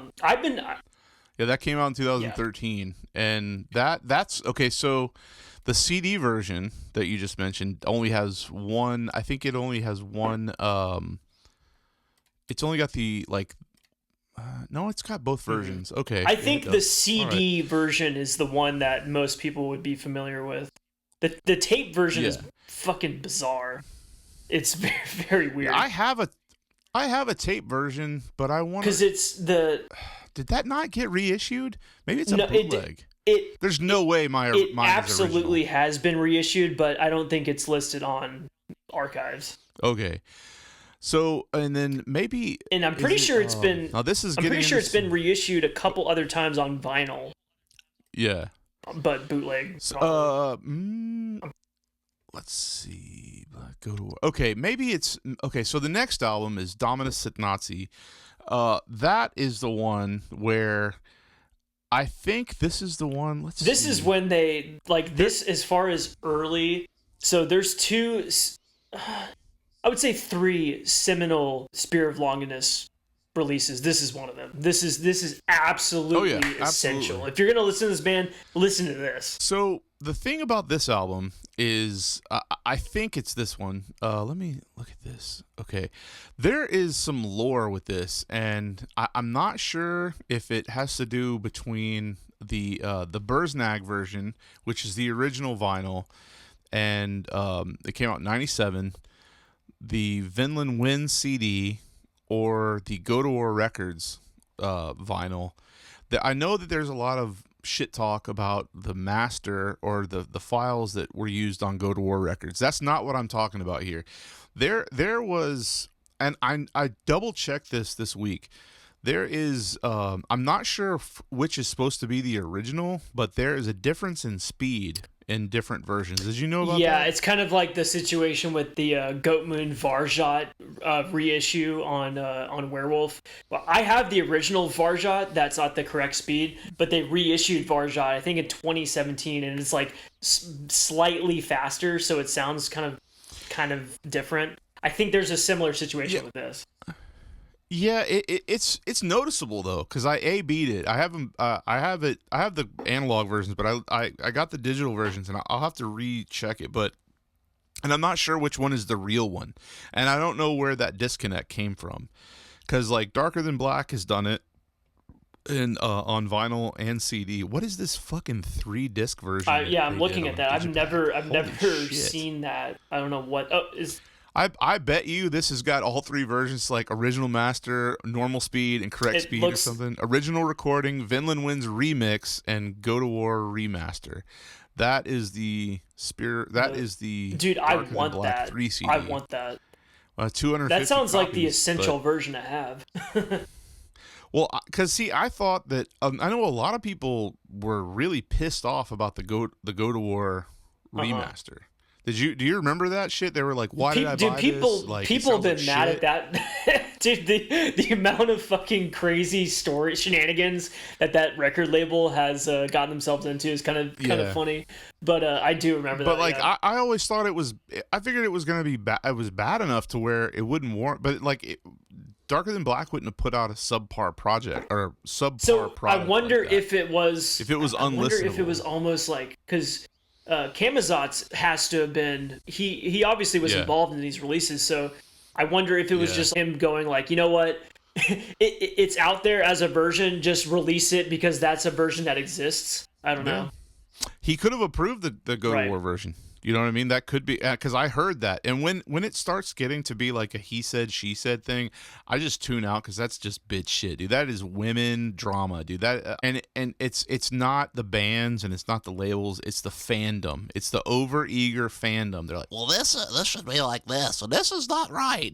Yeah, that came out in 2013, and that's okay. So the CD version that you just mentioned only has one. I think it only has one. It's only got the no, it's got both versions. Okay. I think the CD version is the one that most people would be familiar with. The tape version is fucking bizarre. It's very, very weird. I have a tape version, but I want because it's the. Did that not get reissued? Maybe it's a bootleg. There's no way mine absolutely has been reissued, but I don't think it's listed on archives. Okay. So, and then maybe... And I'm pretty sure it's been... Now this is I'm pretty sure it's been reissued a couple other times on vinyl. Yeah. But bootleg. Let's see. Go to... Okay, maybe it's... Okay, so the next album is Dominus Nazi. That is the one where I think this is the one. This is when they this as far as early. So there's two, I would say three seminal Spear of Longinus releases. This is one of them. This is absolutely essential. Absolutely. If you're gonna listen to this band, listen to this. So the thing about this album is, I think it's this one. Let me look at this. Okay, there is some lore with this, and I'm not sure if it has to do between the Bursnag version, which is the original vinyl, and it came out in '97, the Vinland Wind CD, or the Go to War Records vinyl. I know that there's a lot of shit talk about the master or the files that were used on Go to War Records. That's not what I'm talking about here. There was, and I double checked this week. There is, I'm not sure which is supposed to be the original, but there is a difference in speed in different versions. Did you know about that? Yeah, it's kind of like the situation with the Goatmoon Varjot reissue on Werewolf. Well, I have the original Varjot that's not the correct speed, but they reissued Varjot, I think in 2017, and it's like slightly faster, so it sounds kind of different. I think there's a similar situation with this. Yeah, it's noticeable though, because I beat it. I have them. I have the analog versions, but I got the digital versions, and I'll have to recheck it. And I'm not sure which one is the real one, and I don't know where that disconnect came from, because like Darker Than Black has done it, in on vinyl and CD. What is this fucking 3-disc version? Yeah, I'm looking at that. I've never seen that. I don't know what. Oh, is. I bet you this has got all three versions, like original master, normal speed, and correct speed or something. Original recording, Vinland Winds remix, and Go to War remaster. That is the spirit. That is the dude. I want that. 3 CD. I want that. 250. That sounds like the essential version to have. Well, because see, I thought that I know a lot of people were really pissed off about the Go to War remaster. Do you remember that shit? They were like, "Why did I buy this?" Like, people have been mad at that. Dude, the amount of fucking crazy story shenanigans that record label has gotten themselves into is kind of funny. But I do remember that. But like, yeah. I always thought it was. I figured it was gonna be bad. It was bad enough to where it wouldn't warrant. But like, Darker Than Black wouldn't have put out a subpar project or subpar product. I wonder like if it was unlistenable. I wonder if it was almost like because. Kamazotz has to have been he obviously was involved in these releases, so I wonder if it was just him going like, you know what, it's out there as a version, just release it because that's a version that exists. I don't know. he could have approved the Go to Right. War version. You know what I mean? That could be, because I heard that. And when it starts getting to be like a he said, she said thing, I just tune out, because that's just bitch shit, dude. That is women drama, dude. That and it's not the bands and it's not the labels, it's the fandom. It's the over eager fandom. They're like, well, this should be like this, so this is not right.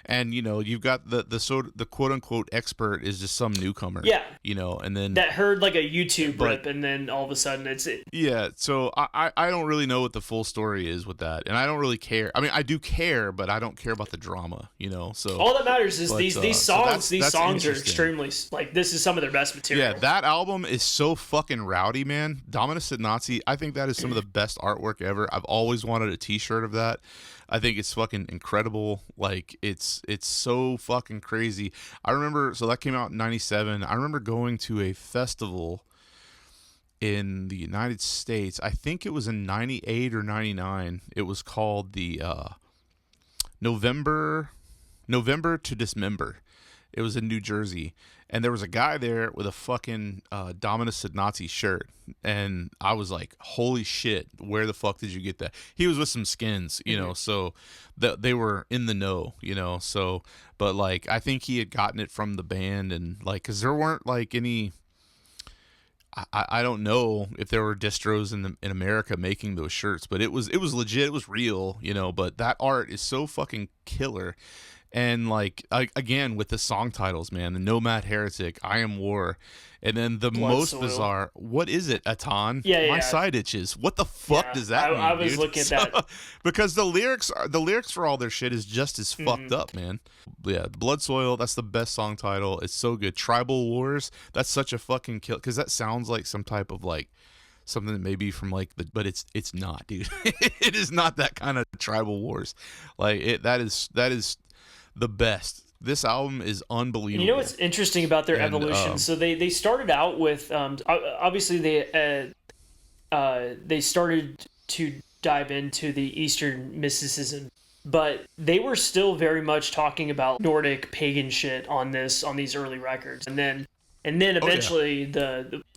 And you know, you've got the quote unquote expert is just some newcomer. Yeah. You know, and then That heard like a YouTube rip, and then all of a sudden it's it. Yeah, so I don't really know what the full story is with that, and I don't really care. I mean, I do care, but I don't care about the drama, you know. So All that matters is these songs. that's Songs are interesting. extremely like, this is some of their best material. Yeah, that album is so fucking rowdy, man. Dominus Nazi, I think that is some of the best artwork ever. I've always wanted a T-shirt of that. I think it's fucking incredible. Like, it's so fucking crazy. I remember, so that came out in '97. I remember going to a festival in the United States. I think it was in '98 or '99. It was called the November to Dismember. It was in New Jersey, and there was a guy there with a fucking Dominus Nazi shirt, and I was like, holy shit, where the fuck did you get that? He was with some skins, you know, so they were in the know, you know. So, but like, I think he had gotten it from the band, and like, because there weren't like any, I don't know if there were distros in America making those shirts, but it was legit, it was real, you know. But that art is so fucking killer. And like, again, with the song titles, man, the Nomad Heretic, I Am War, and then the Blood most Soil. bizarre, what is it, Atan? Yeah, My yeah. side itches. What the fuck Yeah, does that mean? I was dude? looking at that. Because the lyrics for all their shit is just as fucked up, man. Yeah, Blood Soil, that's the best song title. It's so good. Tribal Wars, that's such a fucking kill, because that sounds like some type of like something that maybe from like but it's not, dude. It is not that kind of Tribal Wars. Like that is the best. This album is unbelievable. And you know what's interesting about their evolution? So they started out with obviously they started to dive into the Eastern mysticism, but they were still very much talking about Nordic pagan shit on these early records, and then eventually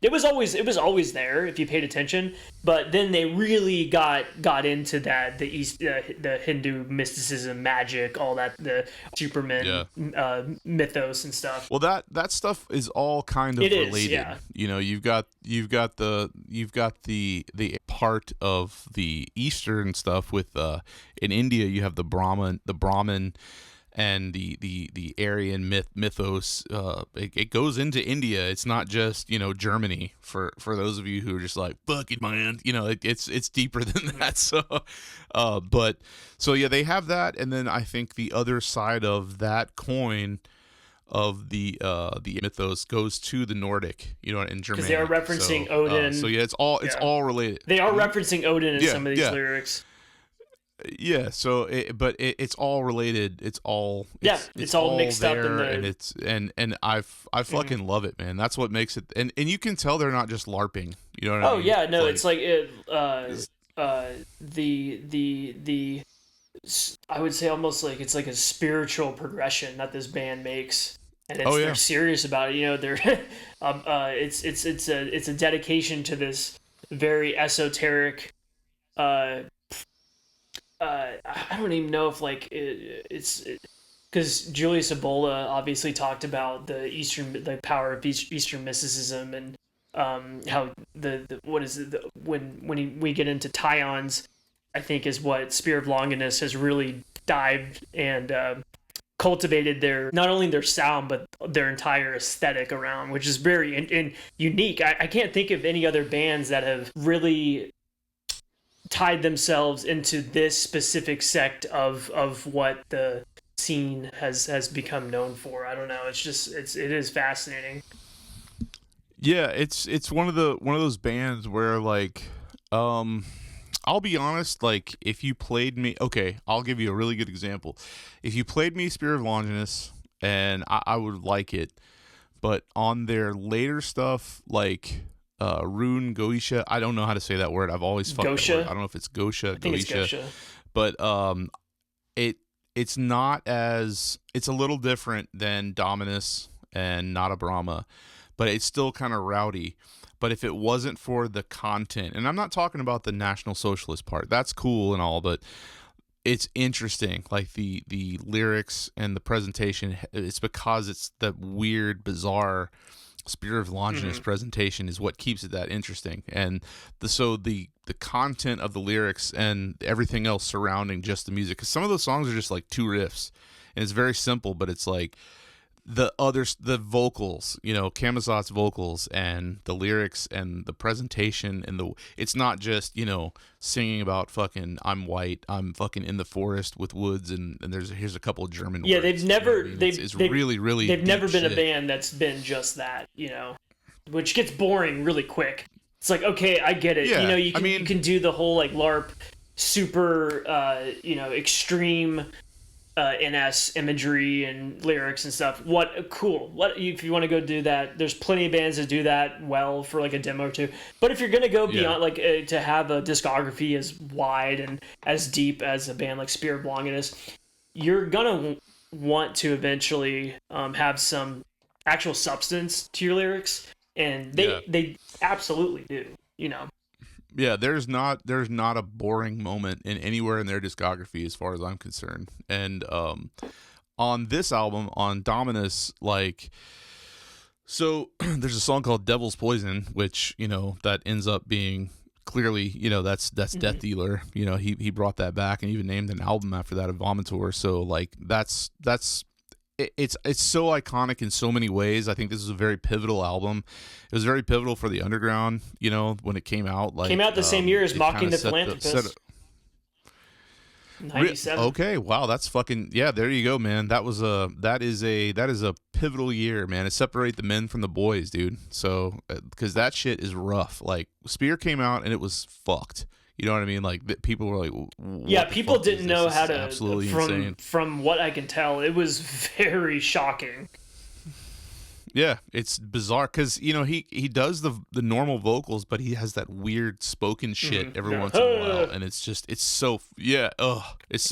it was always there if you paid attention, but then they really got into that, the Hindu mysticism, magic, all that, the Superman mythos and stuff. Well, that stuff is all kind of related. Yeah. You know, you've got the part of the Eastern stuff with in India you have the Brahman and the Aryan mythos. It goes into India. It's not just, you know, Germany, for those of you who are just like, fuck it, man. You know, it's deeper than that. So, yeah, they have that, and then I think the other side of that coin of the mythos goes to the Nordic, you know, in Germany. Because they are referencing Odin. So yeah, it's all related. They are referencing Odin in some of these lyrics. Yeah, so it's all related. It's all mixed there, up in the, and I fucking love it, man. That's what makes it, and you can tell they're not just LARPing. You know what I mean? Oh yeah, no, it's like the I would say almost like it's like a spiritual progression that this band makes, and they're serious about it. You know, they're it's a dedication to this very esoteric. I don't even know if like it's because Julius Ebola obviously talked about the power of Eastern mysticism, and how the what is it when we get into Tions, I think is what Spear of Longinus has really dived and cultivated not only their sound but their entire aesthetic around, which is very and unique. I can't think of any other bands that have really tied themselves into this specific sect of what the scene has become known for. I don't know. It's just it is fascinating. Yeah, it's one of those bands where like I'll be honest, like if you played me, okay, I'll give you a really good example. If you played me Spear of Longinus, and I would like it, but on their later stuff like Rune Goisha, I don't know how to say that word. I've always fucked that word. I don't know if it's Gosha, I think it's Gosha. But it's not as, it's a little different than Dominus and Natab Brahma, but it's still kind of rowdy. But if it wasn't for the content, and I'm not talking about the National Socialist part, that's cool and all, but it's interesting, like the lyrics and the presentation. It's because it's the weird, bizarre Spirit of Longinus presentation is what keeps it that interesting. And the content of the lyrics and everything else surrounding just the music, because some of those songs are just like 2 riffs, and it's very simple, but it's like the vocals, Camazot's vocals and the lyrics and the presentation and it's not just, singing about fucking I'm white, I'm fucking in the forest with woods and here's a couple of German words. They've never it's really, really they've never been shit. a band that's been just that, which gets boring really quick. It's like, okay, I get it. Yeah, You can do the whole like LARP super extreme NS imagery and lyrics and stuff. Cool. If you want to go do that, there's plenty of bands that do that well for like a demo or two. But if you're gonna go beyond to have a discography as wide and as deep as a band like Spirit of Longinus, you're gonna want to eventually have some actual substance to your lyrics, and they absolutely do. Yeah, there's not a boring moment in anywhere in their discography as far as I'm concerned. And on this album, on Dominus, so there's a song called Devil's Poison, which, that ends up being clearly, that's Death Dealer. He brought that back and even named an album after that, of Vomitor. So that's it's so iconic in so many ways. I think this is a very pivotal album. It was very pivotal for the underground, when it came out. Came out the same year as Mocking the Philanthropist. 97. Okay, wow, that's fucking there you go, man. That is a pivotal year, man. It separated the men from the boys, dude. So because that shit is rough. Like Spear came out and it was fucked. You know what I mean? Like people were like, people didn't know how to. Absolutely insane. From what I can tell, it was very shocking. Yeah, it's bizarre because he does the normal vocals, but he has that weird spoken shit every once in a while, and it's so it's so.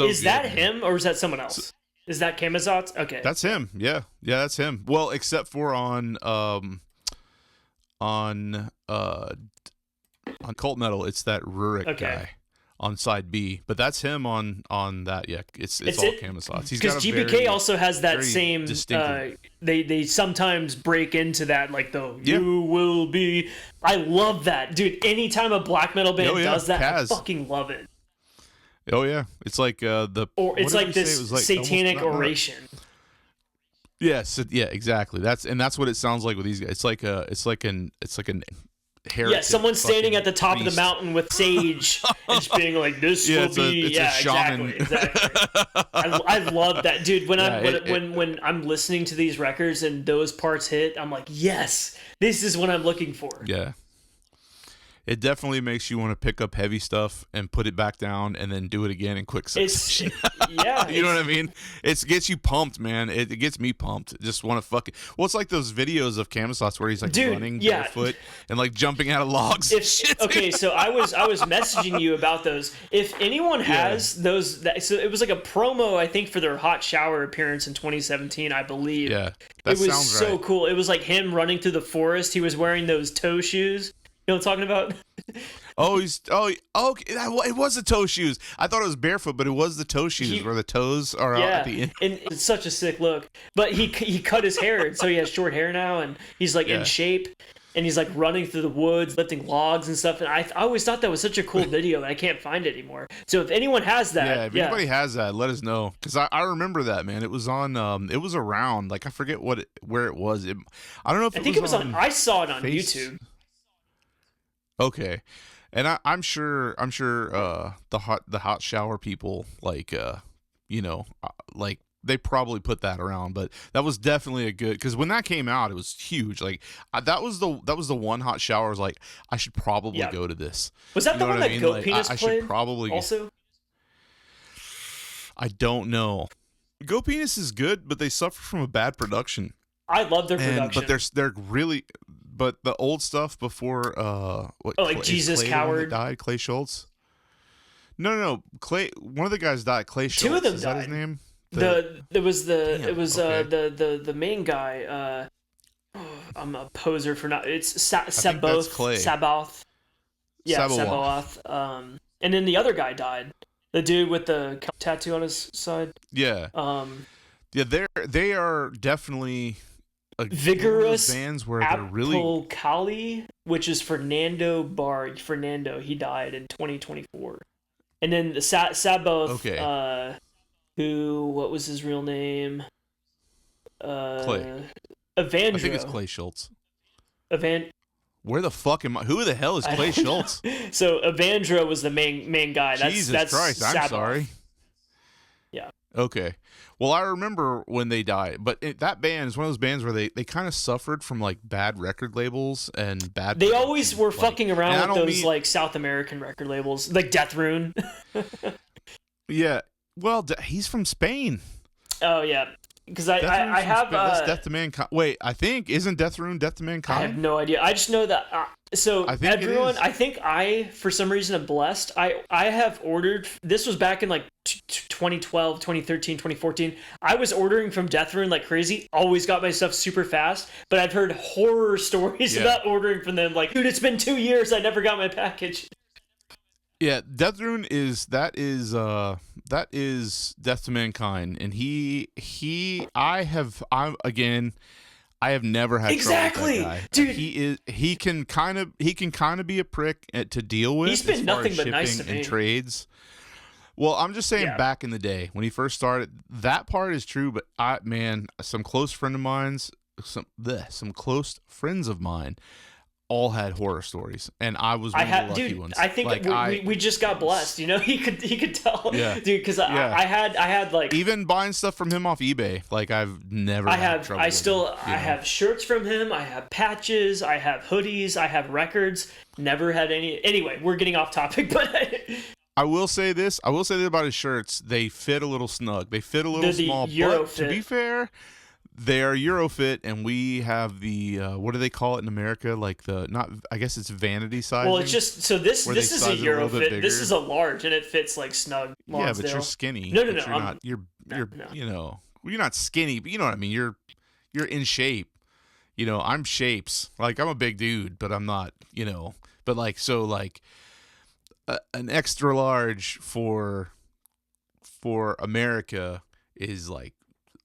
Is that him or is that someone else? Is that Camazot's? Okay, that's him. Yeah, that's him. Well, except for on Cult Metal, it's that Rurik guy on side B, but that's him on that. Yeah, it's all Camazot's. Because GBK also has that same. They sometimes break into that you will be. I love that, dude. Anytime a black metal band does that, Kaz. I fucking love it. Oh yeah, it's like it's like this satanic oration. Yes, yeah, exactly. That's what it sounds like with these guys. It's like an heretic, someone standing at the top of the mountain with sage and just being like, "This will be." A shaman. Exactly. I love that, dude. When I'm listening to these records and those parts hit, I'm like, "Yes, this is what I'm looking for." Yeah. It definitely makes you want to pick up heavy stuff and put it back down and then do it again in quick succession. You know what I mean? It gets you pumped, man. It gets me pumped. Just want to fucking. Well, it's like those videos of Camazot's where he's running barefoot and jumping out of logs. Okay, so I was messaging you about those. If anyone has those, so it was like a promo, I think, for their hot shower appearance in 2017, I believe. Yeah, it was so cool. It was like him running through the forest. He was wearing those toe shoes. You know what I'm talking about? It was the toe shoes. I thought it was barefoot, but it was the toe shoes where the toes are out at the end. And it's such a sick look. But he cut his hair, so he has short hair now, and he's in shape, and he's running through the woods, lifting logs and stuff. And I always thought that was such a cool video, and I can't find it anymore. So if anyone has that, if anybody has that, let us know, because I remember that, man. It was on. It was around. I forget where it was. I don't know if I think it was on. I saw it on YouTube. Okay, and I'm sure the hot shower people they probably put that around, but that was definitely a good, because when that came out, it was huge. That was the one hot shower. I was like, I should probably go to this. Was that the one that Goat Penis played? I should probably also. I don't know. Goat Penis is good, but they suffer from a bad production. I love their production, but they're really. But the old stuff before, Jesus Clay Coward died, Clay Schultz. No, Clay. One of the guys died. Clay Schultz. Two of them is died. That his name? The main guy. I'm a poser for not. It's think that's Clay. Sabaoth. Yeah, Sabaoth. Sabaoth. And then the other guy died. The dude with the tattoo on his side. Yeah. Yeah, they are definitely Vigorous bands where they're really Apocali, which is Fernando Bar. Fernando, he died in 2024. And then the Sabaoth. Okay. What was his real name? Clay. Evandro. I think it's Clay Schultz. Where the fuck am I? Who the hell is Clay Schultz? So Evandro was the main guy. Jesus Christ, Sabaoth. I'm sorry. Yeah. Okay. Well, I remember when they died, but that band is one of those bands where they kind of suffered from like bad record labels and bad. They always were fucking around with those like South American record labels, like Death Rune. Yeah. Well, he's from Spain. Oh yeah. Because I have that's Death to Mankind. Wait, I think isn't Death Rune Death to Mankind? I have no idea. I just know that. So I think everyone, I think I for some reason am blessed. I have ordered. This was back in like 2012, 2013, 2014. I was ordering from Death Rune like crazy. Always got my stuff super fast. But I've heard horror stories about ordering from them. Like, dude, it's been 2 years. I never got my package. Yeah, Death Rune is Death to Mankind, and I have never had trouble with that guy. Dude. He can kind of be a prick to deal with. He's been nothing but nice to me. And trades. Well, I'm just saying, back in the day when he first started, that part is true. But some close friend of mine's, some close friends of mine, all had horror stories, and I was one of the lucky ones. I think we just got blessed. You know, he could tell, dude. Because I had like even buying stuff from him off eBay. Like I've never. I have shirts from him. I have patches. I have hoodies. I have records. Never had any. Anyway, we're getting off topic, but. I will say this about his shirts. They fit a little snug. They fit a little small. But to be fair, they are Eurofit, and we have the what do they call it in America? Like I guess it's vanity size. Well, it's just so this is a Eurofit. This is a large, and it fits like snug. Lonsdale. Yeah, but you're skinny. No. You're not skinny, but you know what I mean. You're in shape. You know, I'm shapes. Like I'm a big dude, but I'm not. You know, but like so like an extra large for America is like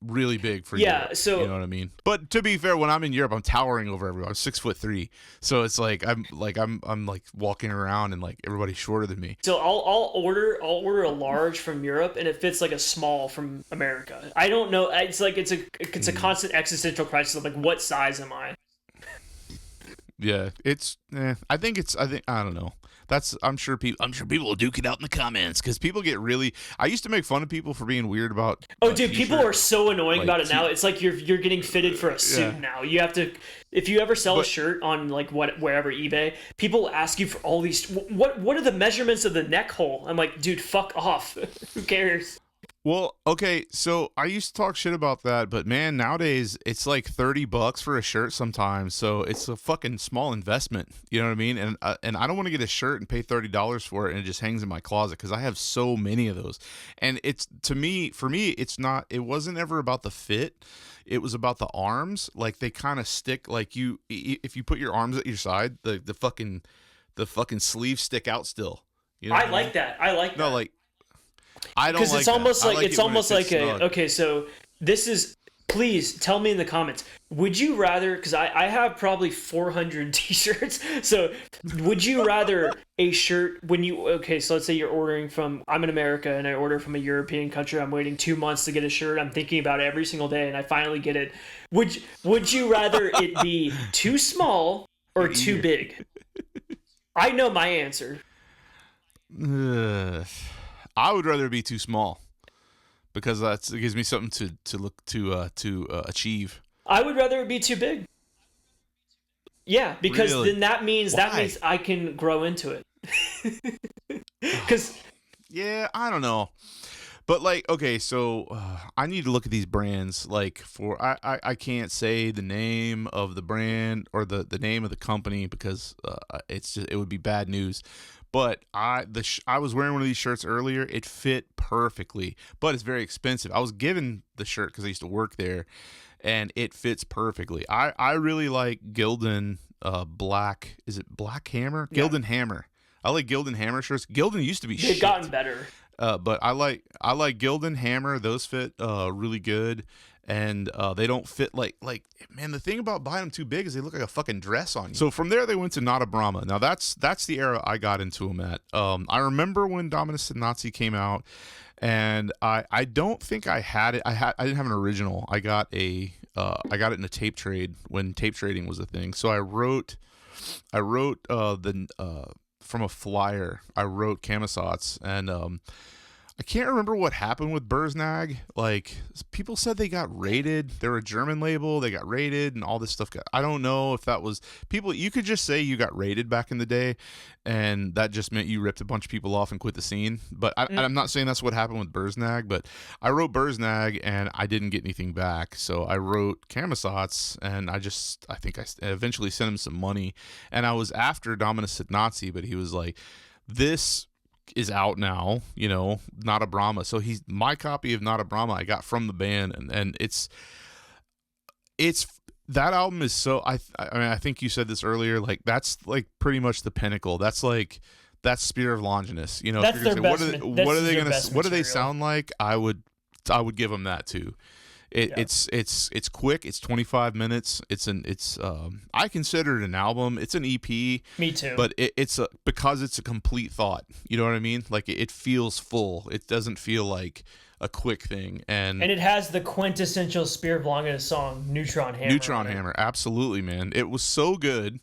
really big for Europe, so you know what I mean. But to be fair, when I'm in Europe, I'm towering over everyone. I'm 6'3", so it's like I'm like walking around and like everybody's shorter than me. So I'll order a large from Europe, and it fits like a small from America. I don't know. It's like it's a constant existential crisis of like, what size am I? Yeah, it's. I don't know. I'm sure people will duke it out in the comments because people get really. I used to make fun of people for being weird about. Oh, dude, people are so annoying about it now. It's like you're getting fitted for a suit now. You have to. If you ever sell a shirt on like wherever eBay, people ask you for all these. What are the measurements of the neck hole? I'm like, dude, fuck off. Who cares? Well, okay, so I used to talk shit about that, but man, nowadays it's like $30 for a shirt sometimes, so it's a fucking small investment. You know what I mean? And I don't want to get a shirt and pay $30 for it, and it just hangs in my closet because I have so many of those. And it's for me, it wasn't ever about the fit. It was about the arms. Like they kind of stick. Like if you put your arms at your side, the fucking sleeves stick out still. You know I like that. I like that. No, like. I don't like because it's almost like snug. okay, so this is. Please tell me in the comments. Would you rather? Because I have probably 400 T-shirts. So would you rather a shirt when you so let's say you're ordering from. I'm in America and I order from a European country. I'm waiting 2 months to get a shirt. I'm thinking about it every single day and I finally get it. Would you rather it be too small or too big? I know my answer. I would rather it be too small because it gives me something to look to achieve. I would rather it be too big. Yeah, because then that means I can grow into it. Because I don't know, but like okay, so I need to look at these brands. Like I can't say the name of the brand or the name of the company because it would be bad news. But I was wearing one of these shirts earlier. It fit perfectly, but it's very expensive. I was given the shirt because I used to work there, and it fits perfectly. I really like Gildan black. Is it Black Hammer? Yeah. Gildan Hammer. I like Gildan Hammer shirts. Gildan used to be They've shit. gotten better. But I like Gildan Hammer. Those fit really good, and they don't fit like man. The thing about buying them too big is they look like a fucking dress on you. So from there they went to Natab Brahma. Now that's the era I got into them at. I remember when Dominus Nazi came out, and I don't think I had it. I didn't have an original. I got it in a tape trade when tape trading was a thing. So I wrote from a flyer. I wrote Camisats, and I can't remember what happened with Berznag. Like, people said they got raided. They're a German label. They got raided, and all this stuff. I don't know if that was people. You could just say you got raided back in the day, and that just meant you ripped a bunch of people off and quit the scene. But I'm not saying that's what happened with Berznag. But I wrote Berznag, and I didn't get anything back. So I wrote Camisats, and I think I eventually sent him some money. And I was after Dominus Nazi, but he was like, this is out now, Natab Brahma. So my copy of Natab Brahma I got from the band, and it's that album is so I mean I think you said this earlier, like that's like pretty much the pinnacle. That's like that's Spear of Longinus. That's their best. What do they sound like? I would give them that too. It's quick. It's 25 minutes. I consider it an album. It's an EP. Me too. But because it's a complete thought. You know what I mean? Like it feels full. It doesn't feel like a quick thing. And it has the quintessential Spear of Longinus song, Neutron Hammer. Neutron Hammer, absolutely, man. It was so good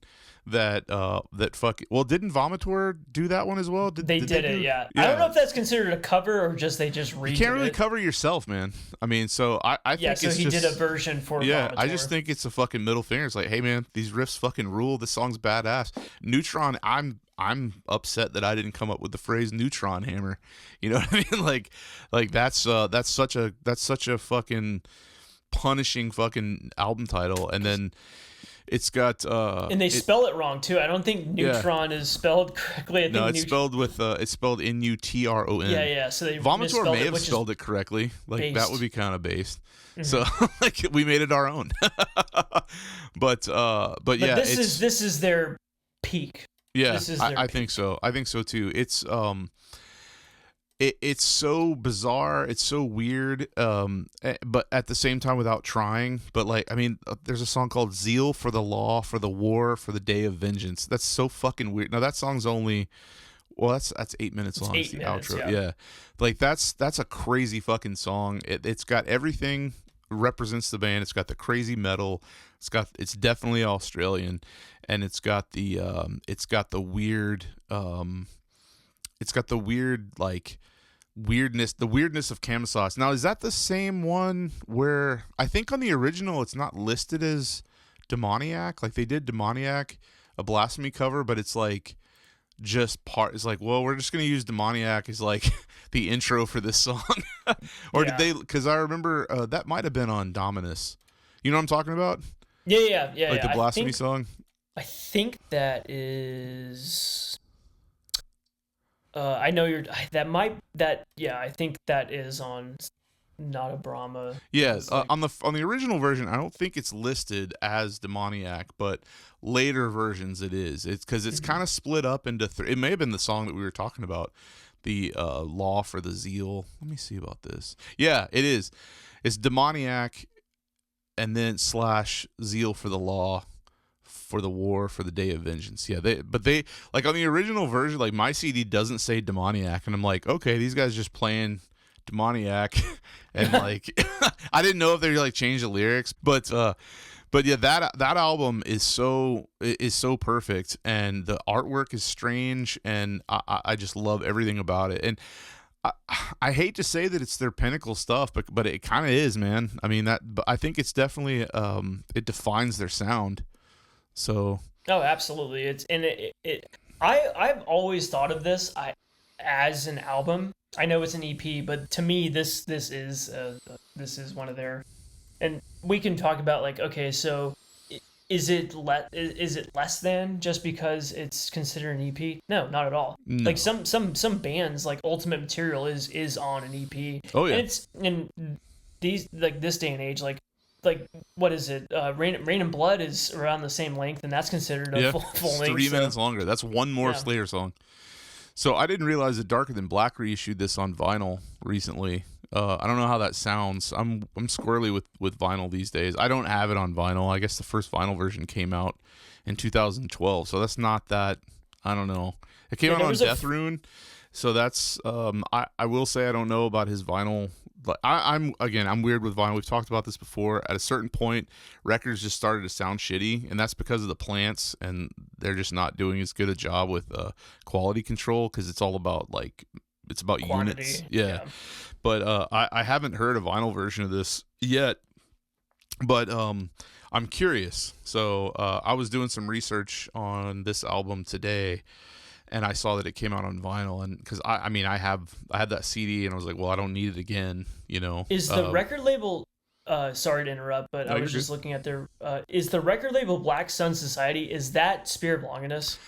that didn't Vomitor do that one as well? They did it, yeah. I don't know if that's considered a cover or just they just redid it. You can't really cover yourself, man. I mean, so I think so he did a version for Vomitor. I just think it's a fucking middle finger. It's like, hey man, these riffs fucking rule. This song's badass. Neutron, I'm upset that I didn't come up with the phrase Neutron Hammer. You know what I mean? Like that's such a fucking punishing fucking album title, and then it's got and they spell it wrong too. I don't think neutron is spelled correctly. I think it's spelled with it's spelled NUTRON. Yeah. So they Vomitor may have spelled it correctly. Like based. That would be kind of based. Mm-hmm. So like we made it our own. but yeah, this is their peak. Yeah, I think so. I think so too. It's it's so bizarre, it's so weird, but at the same time without trying. But like, I mean, there's a song called Zeal for the Law, for the War, for the Day of Vengeance. That's so fucking weird. Now that song's only, well, that's 8 minutes long. It's the outro. Yeah. Like that's a crazy fucking song. It's got everything, represents the band. It's got the crazy metal. It's definitely Australian, and it's got the weird like weirdness, the weirdness of Camisats. Now, is that the same one where I think on the original it's not listed as Demoniac? Like they did Demoniac, a Blasphemy cover, but it's like just part. It's like, well, we're just gonna use Demoniac as like the intro for this song, or did they? Because I remember that might have been on Dominus. You know what I'm talking about? Yeah. Like the Blasphemy song. I think that is. I know I think that is on Natab Brahma. Yeah, on the original version, I don't think it's listed as Demoniac, but later versions it is. It's because it's kind of split up into it may have been the song that we were talking about, the Law for the Zeal. Let me see about this. Yeah, it is. It's Demoniac, and then / Zeal for the Law, for the War, for the Day of Vengeance. Yeah, they like on the original version, like my CD doesn't say Demoniac, and I'm like, okay, these guys just playing Demoniac, and like I didn't know if they like changed the lyrics, but yeah, that album is so perfect, and the artwork is strange, and I just love everything about it. And I hate to say that it's their pinnacle stuff, but it kind of is, man. I mean but I think it's definitely it defines their sound. So absolutely, I've always thought of this as an album. I know it's an EP, but to me this is one of their, and we can talk about like, okay, so is it less than just because it's considered an EP? No, not at all. No. Like some bands, like Ultimate Material is on an EP. Oh yeah. And it's in these, like, this day and age, like what is it? Rain and Blood is around the same length, and that's considered a full length. 3 minutes longer. That's one more Slayer song. So I didn't realize that Darker Than Black reissued this on vinyl recently. I don't know how that sounds. I'm squirrely with vinyl these days. I don't have it on vinyl. I guess the first vinyl version came out in 2012, so that's not that. I don't know. It came out on Deathrune, so that's. I will say I don't know about his vinyl. But I'm weird with vinyl. We've talked about this before. At a certain point, records just started to sound shitty, and that's because of the plants, and they're just not doing as good a job with quality control, because it's all about it's about quantity, units. Yeah. But I haven't heard a vinyl version of this yet. But I'm curious. So I was doing some research on this album today, and I saw that it came out on vinyl, and because I had that CD, and I was like, well, I don't need it again, you know. Is the record label? Sorry to interrupt, but I was just looking at their. Is the record label Black Sun Society? Is that Spirit of Longinus?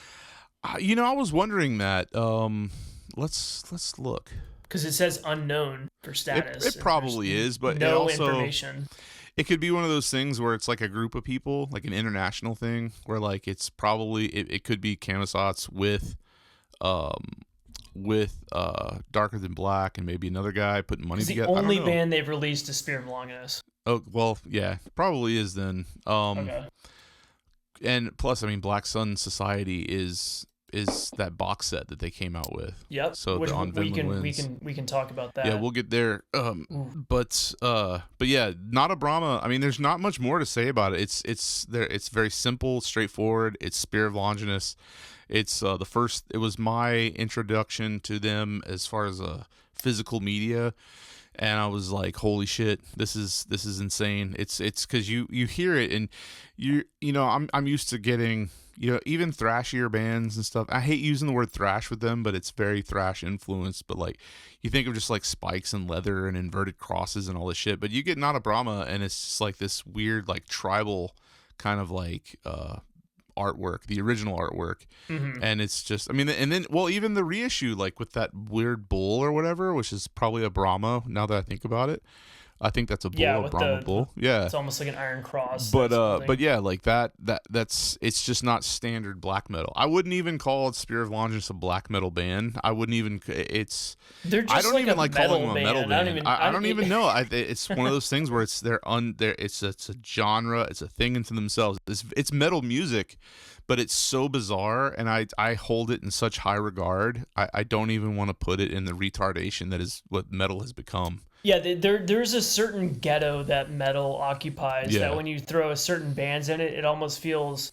I was wondering that. Let's look. Because it says unknown for status. It probably is, but no it also, information. It could be one of those things where it's like a group of people, like an international thing, where like it's probably it could be Camisats with Darker Than Black and maybe another guy putting money together. The only band they've released is Spirit of Longinus. Oh well, yeah, probably is then. Okay. And plus, I mean, Black Sun Society is that box set that they came out with. Yep. So which on we can talk about that. Yeah, we'll get there. But yeah, Natab Brahma. I mean, there's not much more to say about it. It's very simple, straightforward. It's Spirit of Longinus. It's the first. It was my introduction to them as far as physical media, and I was like, holy shit, this is insane. It's because you hear it, and I'm used to getting. Even thrashier bands and stuff. I hate using the word thrash with them, but it's very thrash influenced. But like, you think of just like spikes and leather and inverted crosses and all this shit. But you get Natab Brahma, and it's just like this weird, like tribal kind of like artwork, the original artwork. Mm-hmm. And it's just, I mean, and then, well, even the reissue, like with that weird bull or whatever, which is probably a Brahma now that I think about it. I think that's a bull, a Brahma bull. Yeah, it's almost like an iron cross. But yeah, like that's it's just not standard black metal. I wouldn't even call it Spirit of Longinus a black metal band. I wouldn't even. They're just I don't even like calling them a metal band. I don't even know. It's one of those things where it's a genre. It's a thing into themselves. It's metal music, but it's so bizarre, and I hold it in such high regard. I don't even want to put it in the retardation that is what metal has become. Yeah, there's a certain ghetto that metal occupies that when you throw a certain bands in it, it almost feels,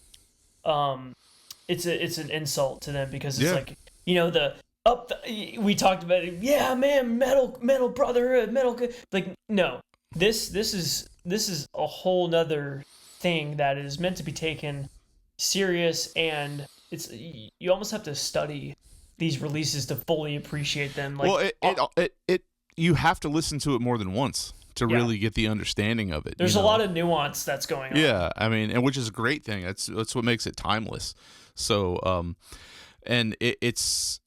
it's an insult to them because it's like, we talked about it. Yeah, man, metal brotherhood, metal. Like, no, this is a whole nother thing that is meant to be taken serious, and you almost have to study these releases to fully appreciate them. Like, well, it you have to listen to it more than once to really get the understanding of it. There's a lot of nuance that's going on. Yeah, I mean, and which is a great thing. That's what makes it timeless. So, and it's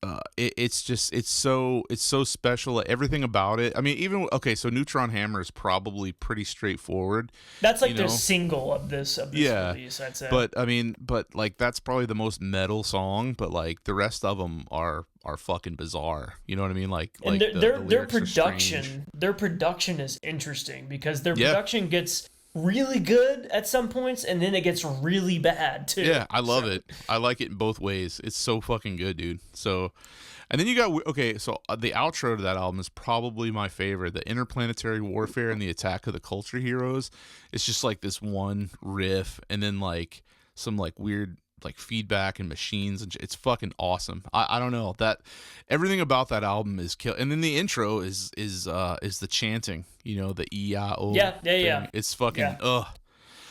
so special. Everything about it. I mean, so NUTRON HAMMAAAA is probably pretty straightforward. That's like their single of this release, I'd say. But I mean, like that's probably the most metal song. But like the rest of them are fucking bizarre. You know what I mean? Like their production is interesting because their production gets really good at some points, and then it gets really bad too. Yeah, I love it. I like it in both ways. It's so fucking good, dude. So, and then you got the outro to that album is probably my favorite. The Interplanetary Warfare and the Attack of the Culture Heroes. It's just like this one riff, and then like some like weird like feedback and machines, and it's fucking awesome. I don't know, that everything about that album is kill. And then the intro is the chanting, the E-I-O yeah. It's fucking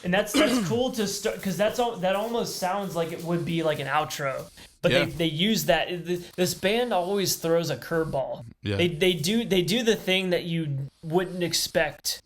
and that's cool to start, because that almost sounds like it would be like an outro, but they use that. This band always throws a curveball. They do the thing that you wouldn't expect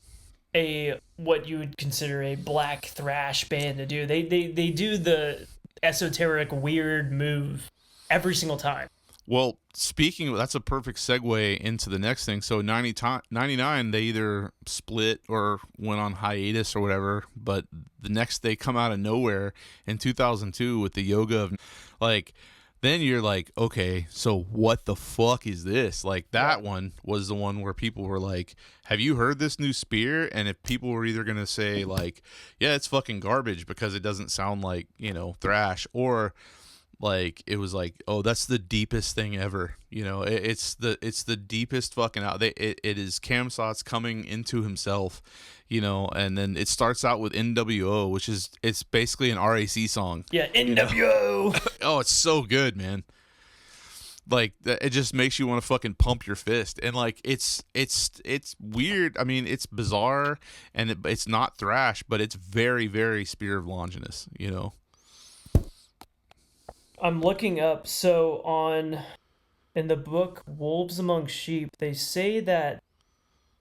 a what you would consider a black thrash band to do. They do the esoteric weird move every single time. Well, speaking of, that's a perfect segue into the next thing. So 99, they either split or went on hiatus or whatever, but the next they come out of nowhere in 2002 with the yoga of, like, then you're like, okay, so what the fuck is this? Like, that one was the one where people were like, have you heard this new spear? And if people were either going to say, like, yeah, it's fucking garbage because it doesn't sound like, you know, thrash, or like it was like, oh, that's the deepest thing ever. You know, it's the deepest fucking out. It is Cam Sots coming into himself, you know, and then it starts out with NWO, which is, it's basically an RAC song. Yeah, NWO. You know? Oh, it's so good, man. Like, it just makes you want to fucking pump your fist. And like, it's weird. I mean, it's bizarre, and it's not thrash, but it's very, very Spear of Longinus, you know. I'm looking up, in the book Wolves Among Sheep, they say that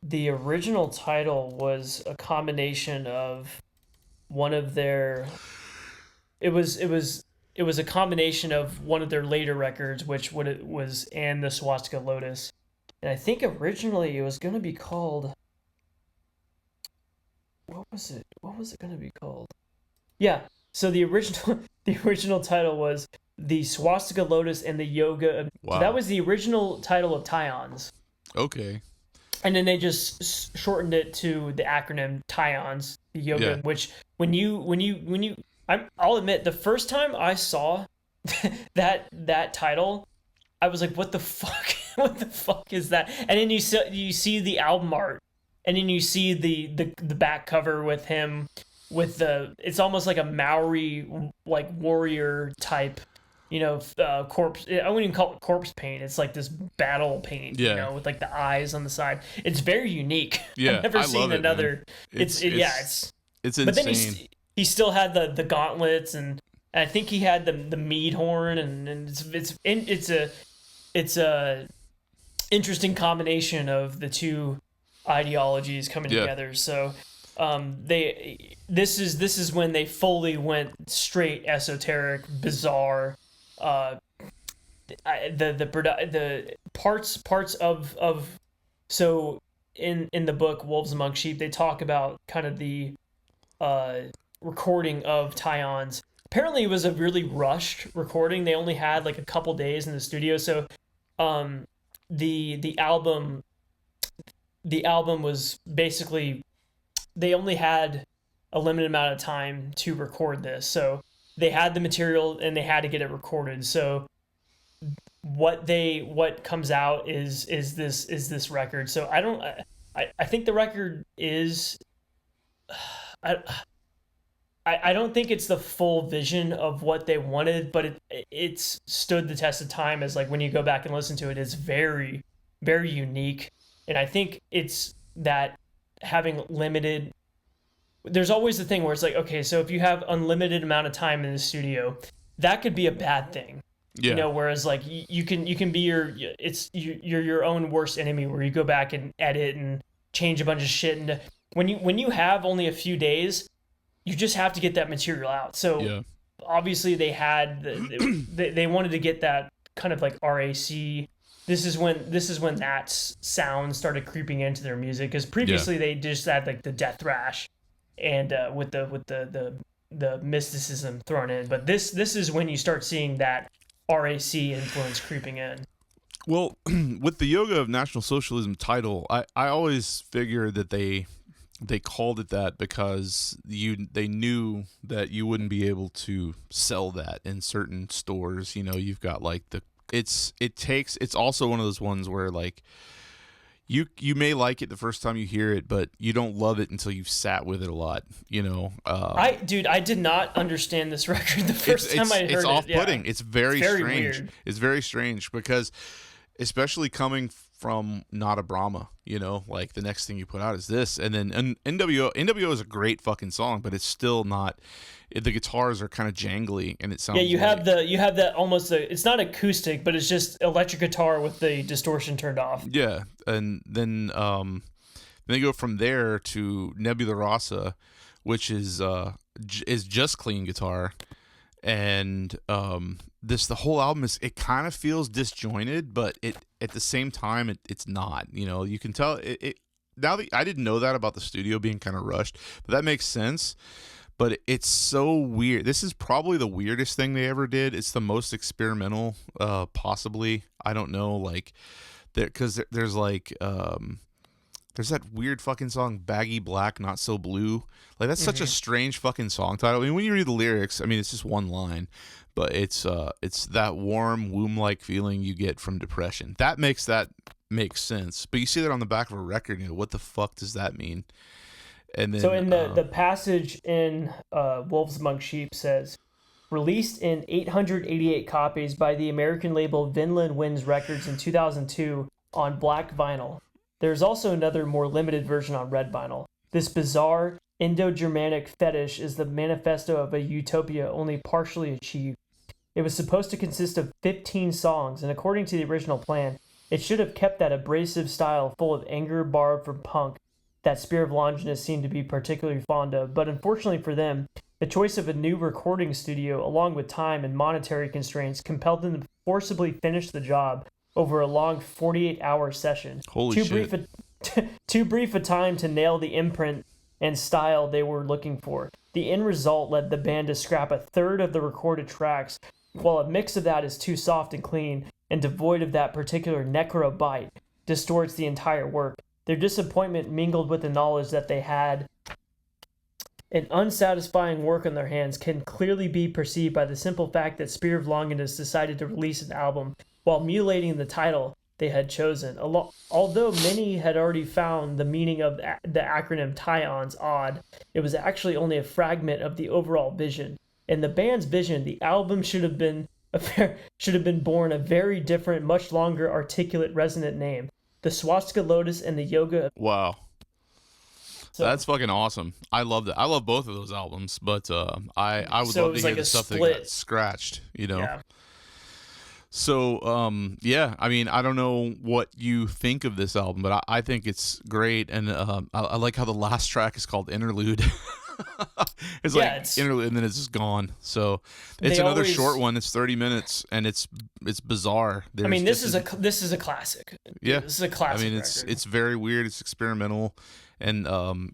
the original title was a combination of one of their, it was a combination of one of their later records, which was and the Swastika Lotus. And I think originally it was going to be called, what was it going to be called? Yeah. So the original title was the Swastika Lotus and the Yoga. Wow. So that was the original title of Tions. Okay. And then they just shortened it to the acronym Tions, the Yoga. Which I'll admit, the first time I saw that title, I was like, what the fuck? What the fuck is that? And then you see the album art, and then you see the back cover with him with it's almost like a Maori like warrior type, you know, corpse. I wouldn't even call it corpse paint. It's like this battle paint, you know, with like the eyes on the side. It's very unique. Yeah, I've never seen another. It's insane. But then he still had the gauntlets, and I think he had the mead horn, and it's a interesting combination of the two ideologies coming together. So this is when they fully went straight esoteric, bizarre. The parts of so in the book Wolves Among Sheep, they talk about kind of the recording of Tions. Apparently it was a really rushed recording. They only had like a couple days in the studio, so the album was basically, they only had a limited amount of time to record this, so they had the material and they had to get it recorded. So what comes out is this record. So I think the record is, I don't think it's the full vision of what they wanted, but it's stood the test of time. As like, when you go back and listen to it, it's very, very unique. And I think it's that having limited, there's always the thing where it's like, okay, so if you have unlimited amount of time in the studio, that could be a bad thing. Yeah. You know, whereas like you can be you're your own worst enemy, where you go back and edit and change a bunch of shit. And when you have only a few days, you just have to get that material out. So obviously they had they wanted to get that kind of like RAC. This is when that sound started creeping into their music, because previously they just had like the death thrash and with the mysticism thrown in. But this is when you start seeing that RAC influence creeping in. Well, with the Yoga of National Socialism title, I always figure that they called it that because they knew that you wouldn't be able to sell that in certain stores. You know, you've got like it's also one of those ones where like you may like it the first time you hear it, but you don't love it until you've sat with it a lot, you know. I did not understand this record the first time I heard it. It's off-putting. Yeah. It's very strange. Weird. It's very strange because, especially coming from Natab Brahma, you know, like the next thing you put out is this, and then NWO is a great fucking song, but it's still not. The guitars are kind of jangly, and it sounds. Yeah, you have that almost it's not acoustic, but it's just electric guitar with the distortion turned off. Yeah, and then Then they go from there to Nebula Rasa, which is just clean guitar. And the whole album it kind of feels disjointed, but it at the same time it's not. You know, you can tell it now that I didn't know that about the studio being kind of rushed, but that makes sense. But it's so weird. This is probably the weirdest thing they ever did. It's the most experimental, possibly. I don't know, like, because there's like, there's that weird fucking song, Baggy Black, Not So Blue. Like, that's such a strange fucking song title. I mean, when you read the lyrics, I mean, it's just one line, but it's that warm, womb-like feeling you get from depression. That makes sense. But you see that on the back of a record, you know, what the fuck does that mean? And then, so in the passage in Wolves Among Sheep says, released in 888 copies by the American label Vinland Winds Records in 2002 on black vinyl. There's also another more limited version on red vinyl. This bizarre Indo-Germanic fetish is the manifesto of a utopia only partially achieved. It was supposed to consist of 15 songs, and according to the original plan, it should have kept that abrasive style full of anger borrowed from punk that Spear of Longinus seemed to be particularly fond of, but unfortunately for them, the choice of a new recording studio, along with time and monetary constraints, compelled them to forcibly finish the job over a long 48-hour session. Holy shit. Too brief a time to nail the imprint and style they were looking for. The end result led the band to scrap a third of the recorded tracks, while a mix of that is too soft and clean and devoid of that particular necro bite, distorts the entire work. Their disappointment mingled with the knowledge that they had an unsatisfying work on their hands can clearly be perceived by the simple fact that Spear of Longinus decided to release an album while mutilating the title they had chosen. Although many had already found the meaning of the acronym Tions odd, it was actually only a fragment of the overall vision. In the band's vision, the album should have been born a very different, much longer, articulate, resonant name. The Swastika Lotus and the Yoga. Wow. So, that's fucking awesome. I love that. I love both of those albums, but I would love to hear the stuff that got scratched, you know? Yeah. So, yeah, I mean, I don't know what you think of this album, but I think it's great, and I like how the last track is called Interlude. It's interlude, and then it's just gone. So it's another short one. It's 30 minutes, and it's bizarre. I mean, this is a classic. Yeah, this is a classic. I mean, it's very weird. It's experimental, and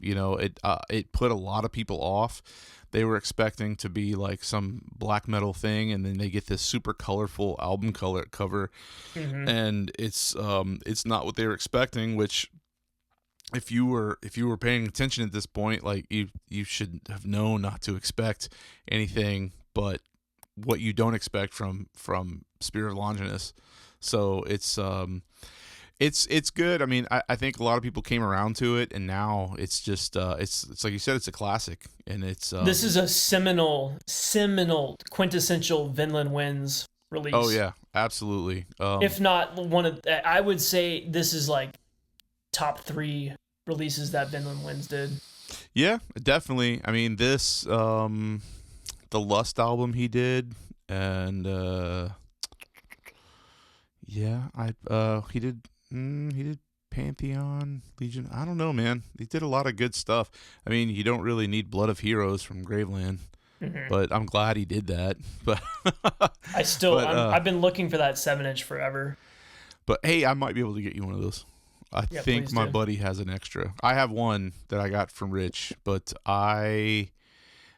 you know, it put a lot of people off. They were expecting to be like some black metal thing, and then they get this super colorful album cover, and it's not what they were expecting. Which, if you were paying attention at this point, like you should have known not to expect anything but what you don't expect from Spear of Longinus. So it's good. I mean, I think a lot of people came around to it, and now it's just it's like you said, it's a classic, and it's this is a seminal quintessential Vinland Winds release. Oh yeah, absolutely. If not one of, I would say this is like top 3 releases that Vinland Winds did. Yeah, definitely. I mean, this the Lust album he did, and he did Pantheon, Legion. I don't know, man. He did a lot of good stuff. I mean, you don't really need Blood of Heroes from Graveland, but I'm glad he did that. But I've been looking for that 7-inch forever. But hey, I might be able to get you one of those. I think my buddy has an extra. I have one that I got from Rich, but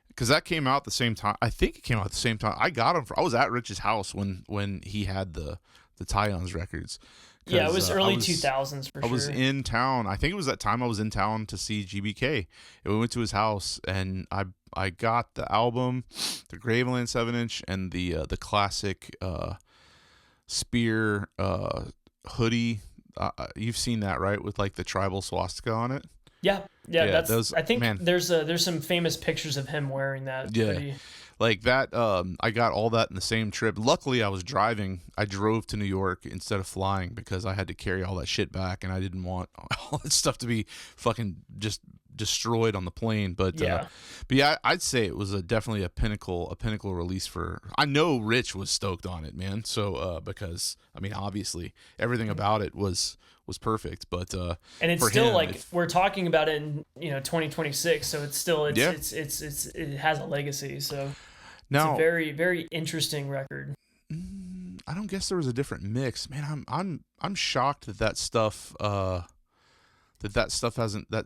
because that came out the same time. I think it came out the same time. I got him. I was at Rich's house when he had the Tions records. Yeah, it was early 2000s for sure. I was in town. I think it was that time I was in town to see GBK. And we went to his house, and I got the album, the Graveland 7-inch, and the classic Spear hoodie. You've seen that, right? With like the tribal swastika on it. Yeah. I think there's some famous pictures of him wearing that hoodie. Like that, I got all that in the same trip. Luckily, I was driving. I drove to New York instead of flying because I had to carry all that shit back, and I didn't want all that stuff to be fucking just destroyed on the plane. But yeah, I'd say it was definitely a pinnacle release for. I know Rich was stoked on it, man. So because I mean, obviously everything about it was perfect, but and it's for still him, like we're talking about it in 2026, so it's still it has a legacy. So now, it's a very, very interesting record. I don't guess there was a different mix, man. I'm shocked that stuff hasn't that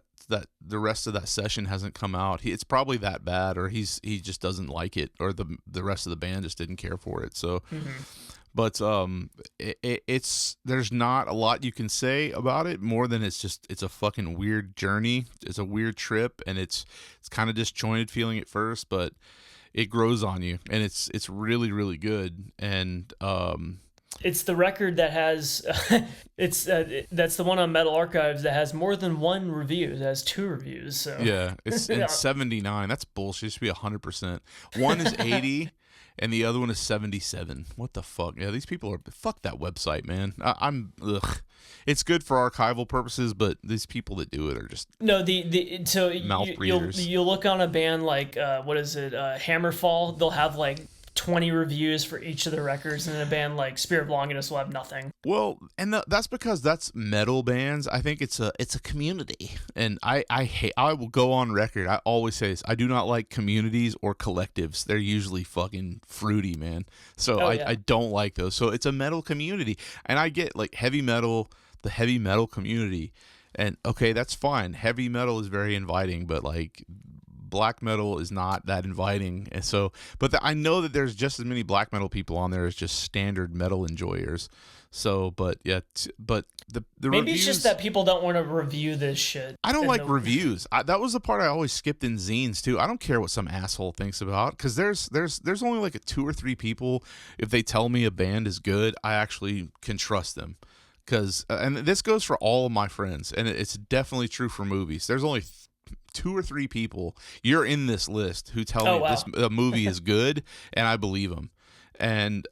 the rest of that session hasn't come out. It's probably that bad, or he just doesn't like it, or the rest of the band just didn't care for it. So, but it's there's not a lot you can say about it more than it's a fucking weird journey. It's a weird trip, and it's kind of disjointed feeling at first, but it grows on you, and it's really, really good. And it's the record that has that's the one on Metal Archives that has more than one review. It has 2 reviews. So yeah, it's in 79. That's bullshit. It should be 100%. One is 80. And the other one is 77. What the fuck? Yeah, these people are... Fuck that website, man. Ugh. It's good for archival purposes, but these people that do it are just... No, so mouth breathers. you'll look on a band like, what is it, Hammerfall, they'll have like 20 reviews for each of the records, and a band like Spirit of Longinus will have nothing. Well, and that's because that's metal bands. I think it's a community, and I will go on record. I always say this: I do not like communities or collectives. They're usually fucking fruity, man. So I don't like those. So it's a metal community, and I get like heavy metal, the heavy metal community, and okay, that's fine. Heavy metal is very inviting, but like black metal is not that inviting. And so, but I know that there's just as many black metal people on there as just standard metal enjoyers. So, but yeah, but the maybe reviews, it's just that people don't want to review this shit. I don't like reviews. That was the part I always skipped in zines too. I don't care what some asshole thinks about, because there's only like 2 or 3 people. If they tell me a band is good, I actually can trust them. Because and this goes for all of my friends, and it's definitely true for movies. There's only 2 or 3 people, you're in this list, who tell me this movie is good, and I believe them. And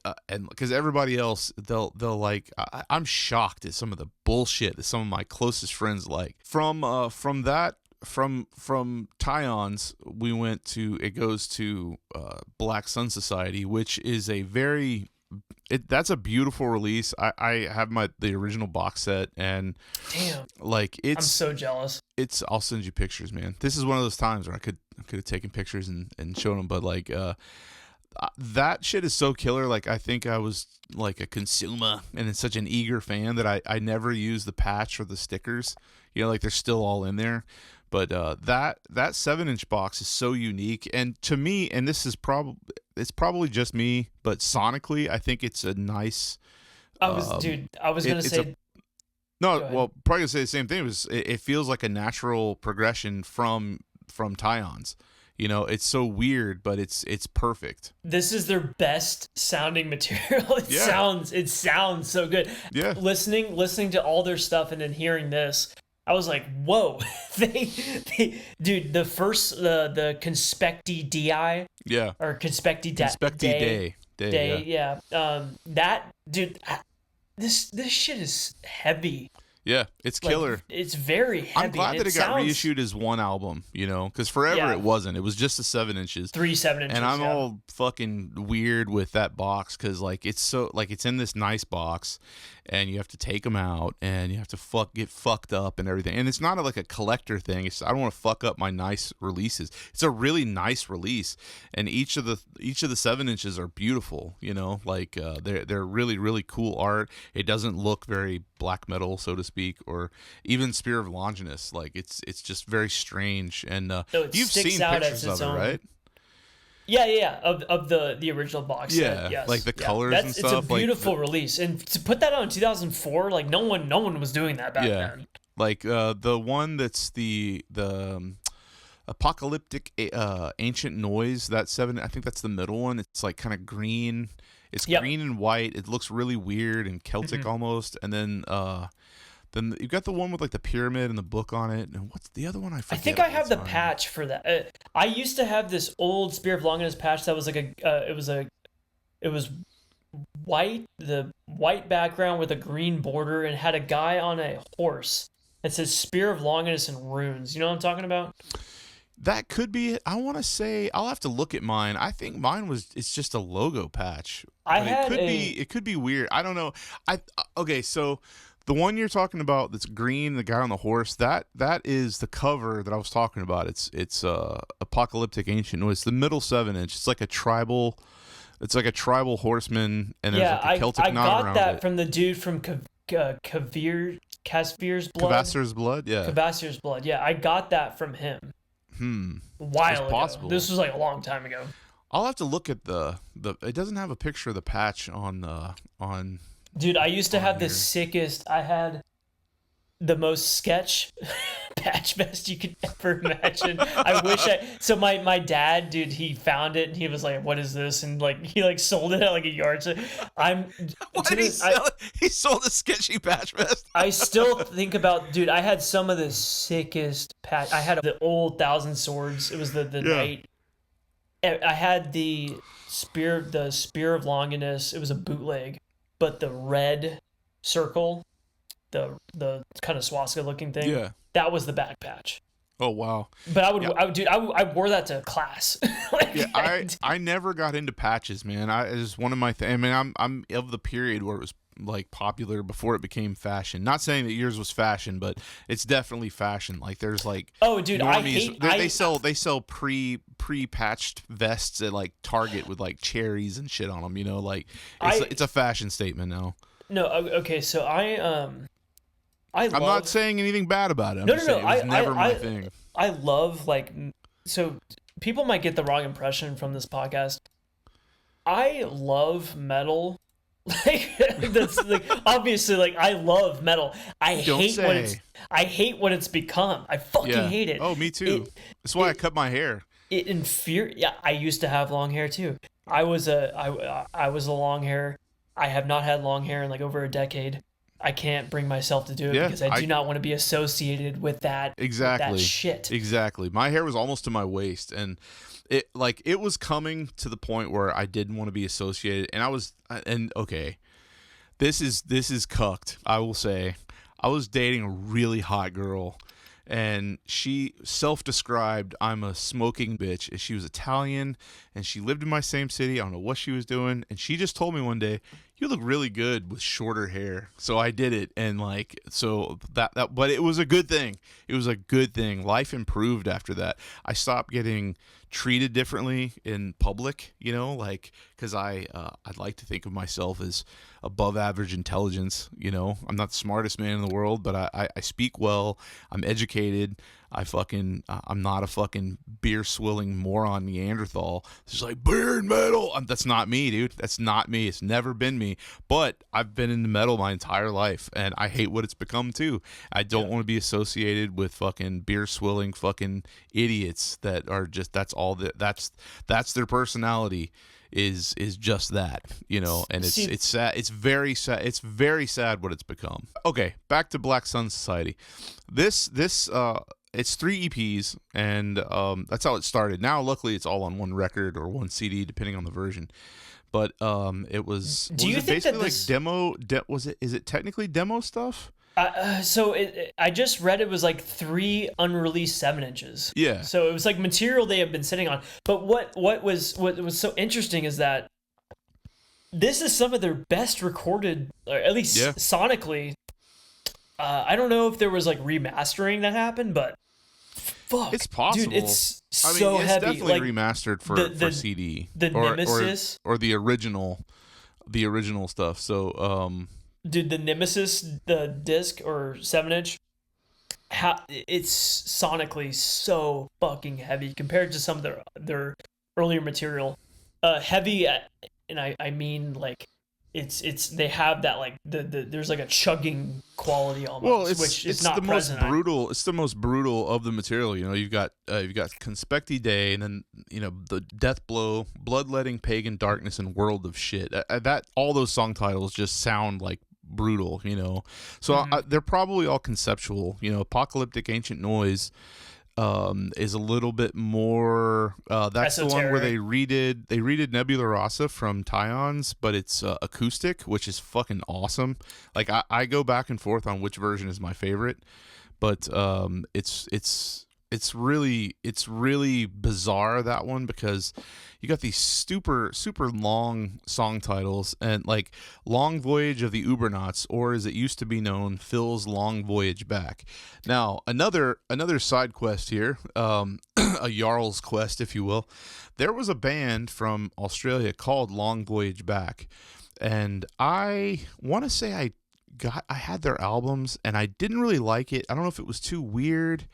because everybody else, they'll like, I'm shocked at some of the bullshit that some of my closest friends like. From Tions, we went to, it goes to Black Sun Society, which is a very... that's a beautiful release. I have the original box set, and damn, like I'm so jealous. I'll send you pictures, man. This is one of those times where I could have taken pictures and shown them, but like that shit is so killer. Like I think I was like a consumer and it's such an eager fan that I never used the patch or the stickers. Like they're still all in there. But that 7-inch box is so unique, and to me, and this is probably just me, but sonically, I think it's a nice. I was gonna say. Probably gonna say the same thing. It feels like a natural progression from Tions. It's so weird, but it's perfect. This is their best sounding material. It sounds so good. Yeah. Listening to all their stuff and then hearing this, I was like, whoa. Dude, the first, the Conspecti Di. Yeah. Or Conspecti Day. Yeah. That, dude, this shit is heavy. Yeah, it's killer. Like, it's very heavy. I'm glad that it got reissued as one album, because forever it wasn't. It was just the 7 inches. 3 7-inches. And I'm all fucking weird with that box, because like it's so like it's in this nice box, and you have to take them out, and you have to get fucked up and everything. And it's not like a collector thing. I don't want to fuck up my nice releases. It's a really nice release, and each of the 7 inches are beautiful. Like they're really, really cool art. It doesn't look very black metal, so to speak, or even Spear of Longinus. Like it's just very strange. And you've seen pictures of it, right? Yeah, of the original box set. Yes. Like the colors and stuff. It's a beautiful release, and to put that out in 2004, like no one was doing that back then. Like the one that's the Apocalyptic Ancient Noise, that 7, I think that's the middle one. It's like kind of green. It's green and white. It looks really weird and Celtic almost. And then you've got the one with like the pyramid and the book on it. And what's the other one? I forget. I think I have the patch for that. I used to have this old Spear of Longinus patch that was like it was white, the white background with a green border, and had a guy on a horse It says Spear of Longinus and Runes. You know what I'm talking about? That could be it. I want to say I'll have to look at mine. I think mine it's just a logo patch. It could be weird. I don't know. Okay, so the one you're talking about that's green, the guy on the horse, that is the cover that I was talking about. It's Apocalyptic Ancient Noise. The middle 7-inch. It's like a tribal horseman, and there's like a Celtic knot around it. I got that from the dude from Casvir's Blood. Kvasir's Blood, yeah. Kvasir's Blood, yeah. I got that from him. A while ago. Possible. This was like a long time ago. I'll have to look at the. It doesn't have a picture of the patch on. Dude, I used to have the sickest. I had the most sketch patch vest you could ever imagine. So my dad, dude, he found it and he was like, "What is this?" And like he like sold it at like a yard sale. Why did he sell it? He sold a sketchy patch vest. I still think about, dude, I had some of the sickest patch. I had the old Thousand Swords. It was the knight. I had the spear of Longinus. It was a bootleg, but the red circle, the kind of swastika looking thing. Yeah, that was the back patch. Oh wow! But I wore that to class. I never got into patches, man. It's one of my things. I mean, I'm of the period where it was like popular before it became fashion. Not saying that yours was fashion, but it's definitely fashion. Like there's like normies, they sell pre-patched vests at like Target with like cherries and shit on them. You know, like it's a fashion statement now. No, okay, so I'm not saying anything bad about it. It was never my thing. I love so people might get the wrong impression from this podcast. I love metal. That's like obviously like I love metal. I hate what it's become. I fucking hate it. Oh, me too. That's why I cut my hair. Yeah, I used to have long hair too. I was a long hair. I have not had long hair in like over a decade. I can't bring myself to do it because I do not want to be associated with that. Exactly. That shit. Exactly. My hair was almost to my waist, and it was coming to the point where I didn't want to be associated, and okay, this is cucked. I will say, I was dating a really hot girl, and she self-described, "I'm a smoking bitch." And she was Italian, and she lived in my same city. I don't know what she was doing, and she just told me one day, "You look really good with shorter hair." So I did it, and but it was a good thing. It was a good thing. Life improved after that. I stopped getting treated differently in public, you know, like because I'd like to think of myself as above average intelligence. You know, I'm not the smartest man in the world, but I speak well. I'm educated. I'm not a fucking beer swilling moron Neanderthal. It's just like beer and metal. That's not me, dude. That's not me. It's never been me. But I've been into metal my entire life, and I hate what it's become too. I don't want to be associated with fucking beer swilling fucking idiots that are just that's their personality. Is just that, you know, and it's sad. It's very sad. It's very sad what it's become. Okay, back to Black Sun Society. This it's 3 EPs, and that's how it started. Now, luckily, it's all on one record or one CD, depending on the version. But it was. Do you think that this demo? Is it technically demo stuff? I just read it was like 3 unreleased 7-inches. Yeah. So it was like material they have been sitting on. But what was so interesting is that this is some of their best recorded, or at least sonically. I don't know if there was like remastering that happened, but fuck, it's possible. Dude, it's so heavy. It's definitely like, remastered for CD. The Nemesis or the original stuff. So dude, the Nemesis, the disc or 7-inch, it's sonically so fucking heavy compared to some of their earlier material. Heavy, and I mean like it's they have that like the there's like a chugging quality almost, which is not present. It's the most brutal of the material. You know, you've got Conspecti Day, and then you know the Death Blow, Bloodletting, Pagan Darkness, and World of Shit. That all those song titles just sound like brutal, you know. So they're probably all conceptual, you know. Apocalyptic Ancient Noise, is a little bit more. That's esoteric. the one where they redid Nebula Rasa from Tions, but it's acoustic, which is fucking awesome. Like I go back and forth on which version is my favorite, but it's really bizarre, that one, because you got these super long song titles, and like Long Voyage of the Ubernauts, or as it used to be known, Phil's Long Voyage Back. Now another side quest here, a Jarl's quest, if you will. There was a band from Australia called Long Voyage Back, and I want to say I had their albums and I didn't really like it. I don't know if it was too weird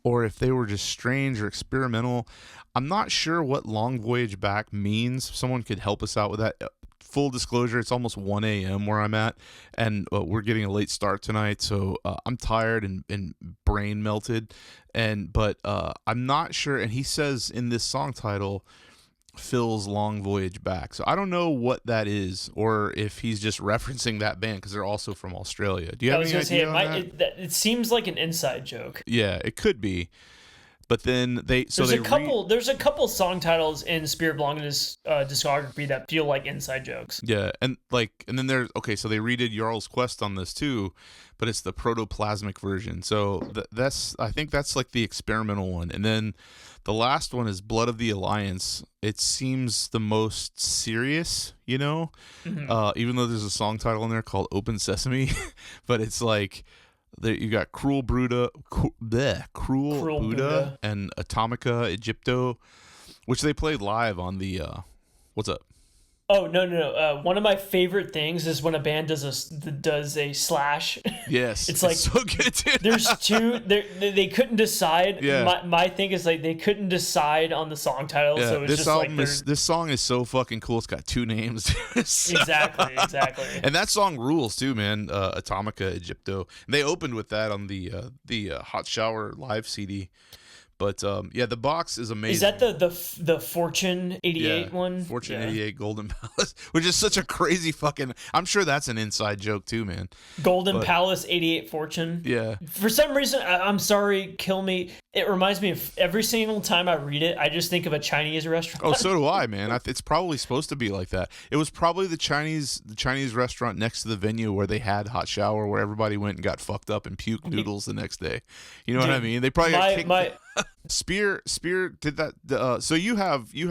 or if they were just strange or experimental. I'm not sure what Long Voyage Back means. If someone could help us out with that. Full disclosure, it's almost 1 a.m. where I'm at, and we're getting a late start tonight, so I'm tired and brain melted. But I'm not sure, and he says in this song title, Phil's Long Voyage Back. So I don't know what that is, or if he's just referencing that band, because they're also from Australia. Do you have any idea on that? It seems like an inside joke. Yeah, it could be. But then there's a couple song titles in Spirit of Longinus discography that feel like inside jokes. Yeah, and then there's so they redid Jarl's Quest on this too, but it's the protoplasmic version. So I think that's like the experimental one. And then the last one is Blood of the Alliance. It seems the most serious, Mm-hmm. Even though there's a song title in there called Open Sesame, but it's like you got Cruel Buddha, and Atomica Egypto, which they played live on the what's up? Oh, no. One of my favorite things is when a band does a slash. Yes. It's like so good, dude. There's two. They couldn't decide. Yeah. My thing is like they couldn't decide on the song title. Yeah, so it's this song is so fucking cool. It's got two names. So, exactly. And that song rules too, man. Atomica Egypto. And they opened with that on the Hot Shower live CD. But the box is amazing. Is that the Fortune 88 one? Fortune 88 Golden Palace, which is such a crazy fucking. I'm sure that's an inside joke too, man. Palace 88 Fortune. Yeah. For some reason, I'm sorry, kill me. It reminds me of every single time I read it, I just think of a Chinese restaurant. Oh, so do I, man. It's probably supposed to be like that. It was probably the Chinese restaurant next to the venue where they had Hot Shower, where everybody went and got fucked up and puked noodles the next day. You know what I mean? They probably got kicked. Spear did that. So you have the you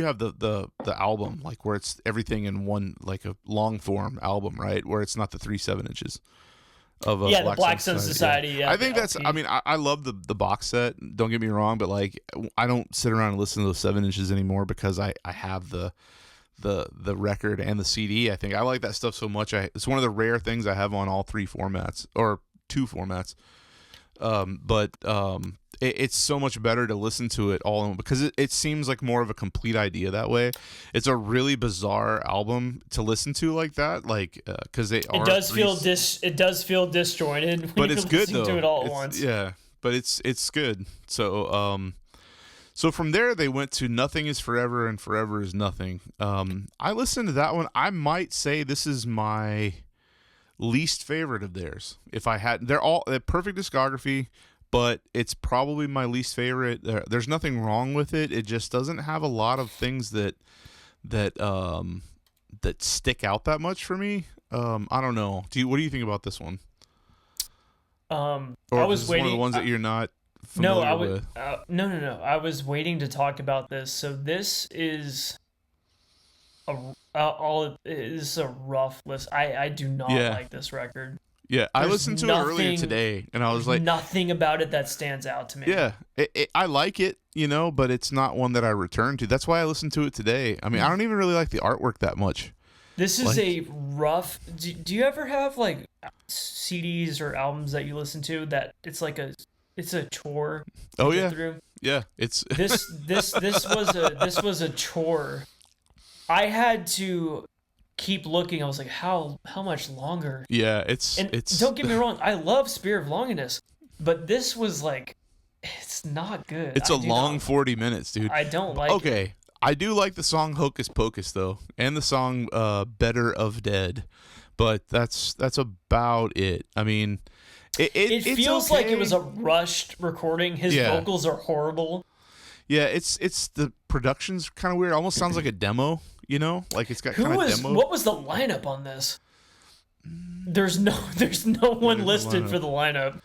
have the album, like where it's everything in one, like a long form album, right? Where it's not the 3/7 inches of the Black Sun Society. Yeah, I think that's. I mean, I love the box set. Don't get me wrong, but like I don't sit around and listen to those 7 inches anymore because I have the record and the CD. I think I like that stuff so much. It's one of the rare things I have on all 3 formats or 2 formats. It's so much better to listen to it all in, because it seems like more of a complete idea that way. It's a really bizarre album to listen to like that, like because it does feel disjointed when but it's good though. To it all at once. Yeah, but it's good. So so from there they went to Nothing Is Forever and Forever Is Nothing. I listened to that one. I might say this is my least favorite of theirs. If I had, they're perfect discography, but it's probably my least favorite. There's nothing wrong with it. It just doesn't have a lot of things that stick out that much for me. I don't know. What do you think about this one? I was waiting. One of the ones that you're not familiar with. No. I was waiting to talk about this. So this is a rough list. I do not like this record. Yeah, I listened to it earlier today, and I was like, nothing about it that stands out to me. Yeah, I like it, but it's not one that I return to. That's why I listened to it today. I mean, I don't even really like the artwork that much. This is a rough. Do you ever have like CDs or albums that you listen to that it's a chore to get through? Yeah, it's this was a chore. I had to keep looking. I was like, how much longer? Yeah, it's don't get me wrong, I love Spirit of Longinus, but this was like, it's not good. It's a long 40 minutes, dude. I don't like it. Okay, I do like the song Hocus Pocus though, and the song Better of Dead, but that's about it. I mean, It it's feels okay. like it was a rushed recording. His vocals are horrible. Yeah, it's the production's kind of weird. It almost sounds like a demo, like it's got kind of demo. What was the lineup on this? There's no one listed for the lineup.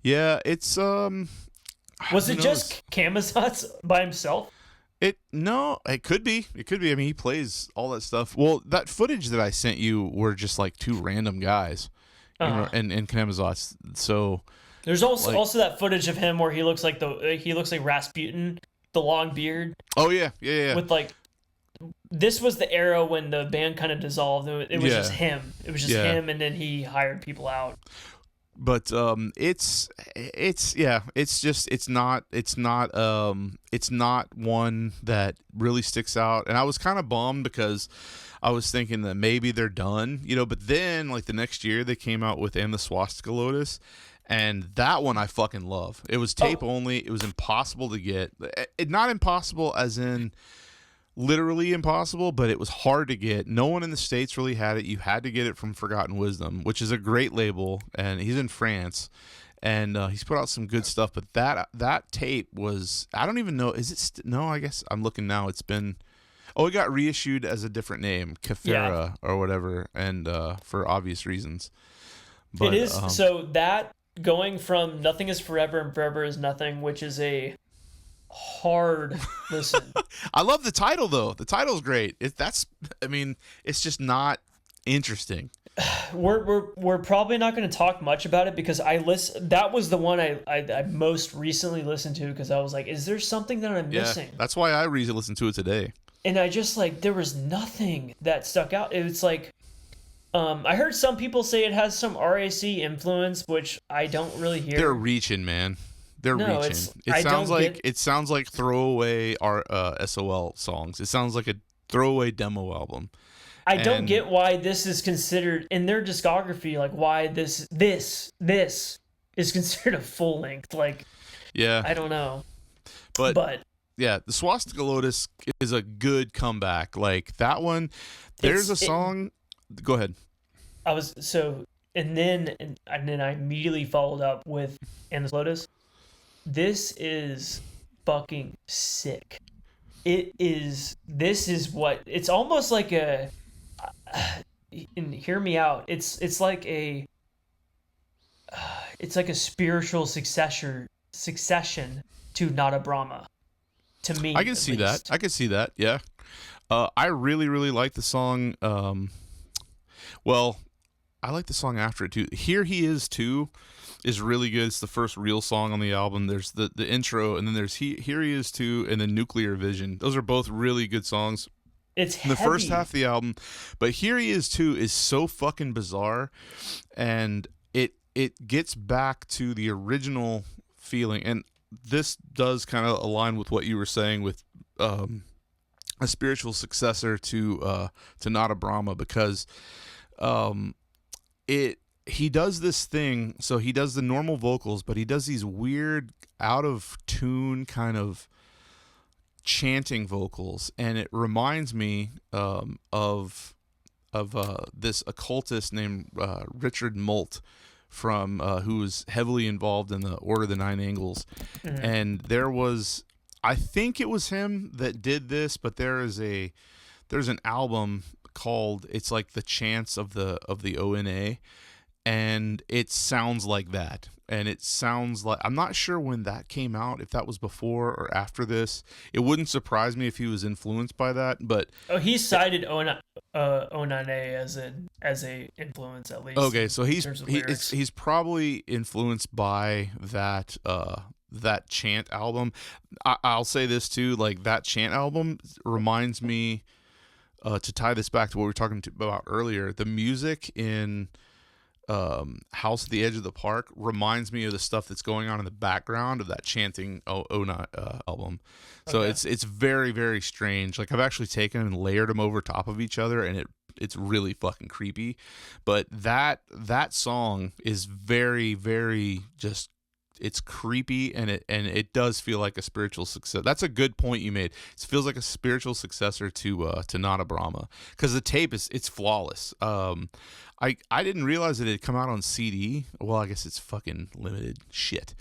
Yeah, it's Was it just Kamazatz by himself? It could be. It could be. I mean, he plays all that stuff. Well, that footage that I sent you were just like two random guys, and Kamazatz. So there's also that footage of him where he looks like Rasputin, the long beard. Oh yeah. With like, this was the era when the band kind of dissolved. It was just him. It was just him, and then he hired people out. But it's not one that really sticks out. And I was kind of bummed because I was thinking that maybe they're done, but then like the next year they came out with And the Swastika Lotus, and that one I fucking love. It was tape only. It was impossible to get. Not impossible as in literally impossible, but it was hard to get. No one in the States really had it. You had to get it from Forgotten Wisdom, which is a great label, and he's in France, and he's put out some good stuff. But that tape was, I don't even know, is it no, I guess I'm looking now. It got reissued as a different name, Kefera or whatever, and for obvious reasons. But, it is so that going from Nothing Is Forever and Forever Is Nothing, which is a hard listen. I love the title though. The title's great. It's just not interesting. We're probably not going to talk much about it because that was the one I most recently listened to because I was like, is there something that I'm missing? That's why I listened to it today. And I just there was nothing that stuck out. It's like, I heard some people say it has some RAC influence, which I don't really hear. They're reaching, man. They're reaching. It sounds like throwaway S.O.L. songs. It sounds like a throwaway demo album. I don't get why this is considered in their discography. Like why this is considered a full length. Like, yeah, I don't know. But yeah, the Swastika Lotus is a good comeback. Like that one. There's a song. Go ahead. And then I immediately followed up with And the Lotus. This is fucking sick. This is what it's almost like and hear me out. It's like a spiritual succession to Natab Brahma. To me, I can see that. Yeah. I really, really like the song. I like the song after it too. Here He Is Too is really good. It's the first real song on the album. There's the intro, and then there's Here He Is Too, and then Nuclear Vision. Those are both really good songs. It's in the first half of the album, but Here He Is Too is so fucking bizarre, and it gets back to the original feeling. And this does kind of align with what you were saying with a spiritual successor to Natab Brahma, because he does this thing. So he does the normal vocals, but he does these weird out of tune kind of chanting vocals, and it reminds me of this occultist named Richard Molt from who was heavily involved in the Order of the Nine Angles. Mm-hmm. And I think it was him that did this, but there's an album called, it's like the chants of the ONA, and it sounds like that. And it sounds like, I'm not sure when that came out, if that was before or after this. It wouldn't surprise me if he was influenced by that, but he cited O9A as a influence, at least. Okay, so he's probably influenced by that chant album. I'll say this too, like that chant album reminds me, to tie this back to what we were talking about earlier, the music in House at the Edge of the Park reminds me of the stuff that's going on in the background of that chanting album. So okay. It's very, very strange. Like, I've actually taken and layered them over top of each other, and it's really fucking creepy. But that song is very, very just it's creepy, and it does feel like a spiritual success. That's a good point you made. It feels like a spiritual successor to Natab Brahma, because the tape it's flawless. I didn't realize it had come out on CD. Well, I guess it's fucking limited shit,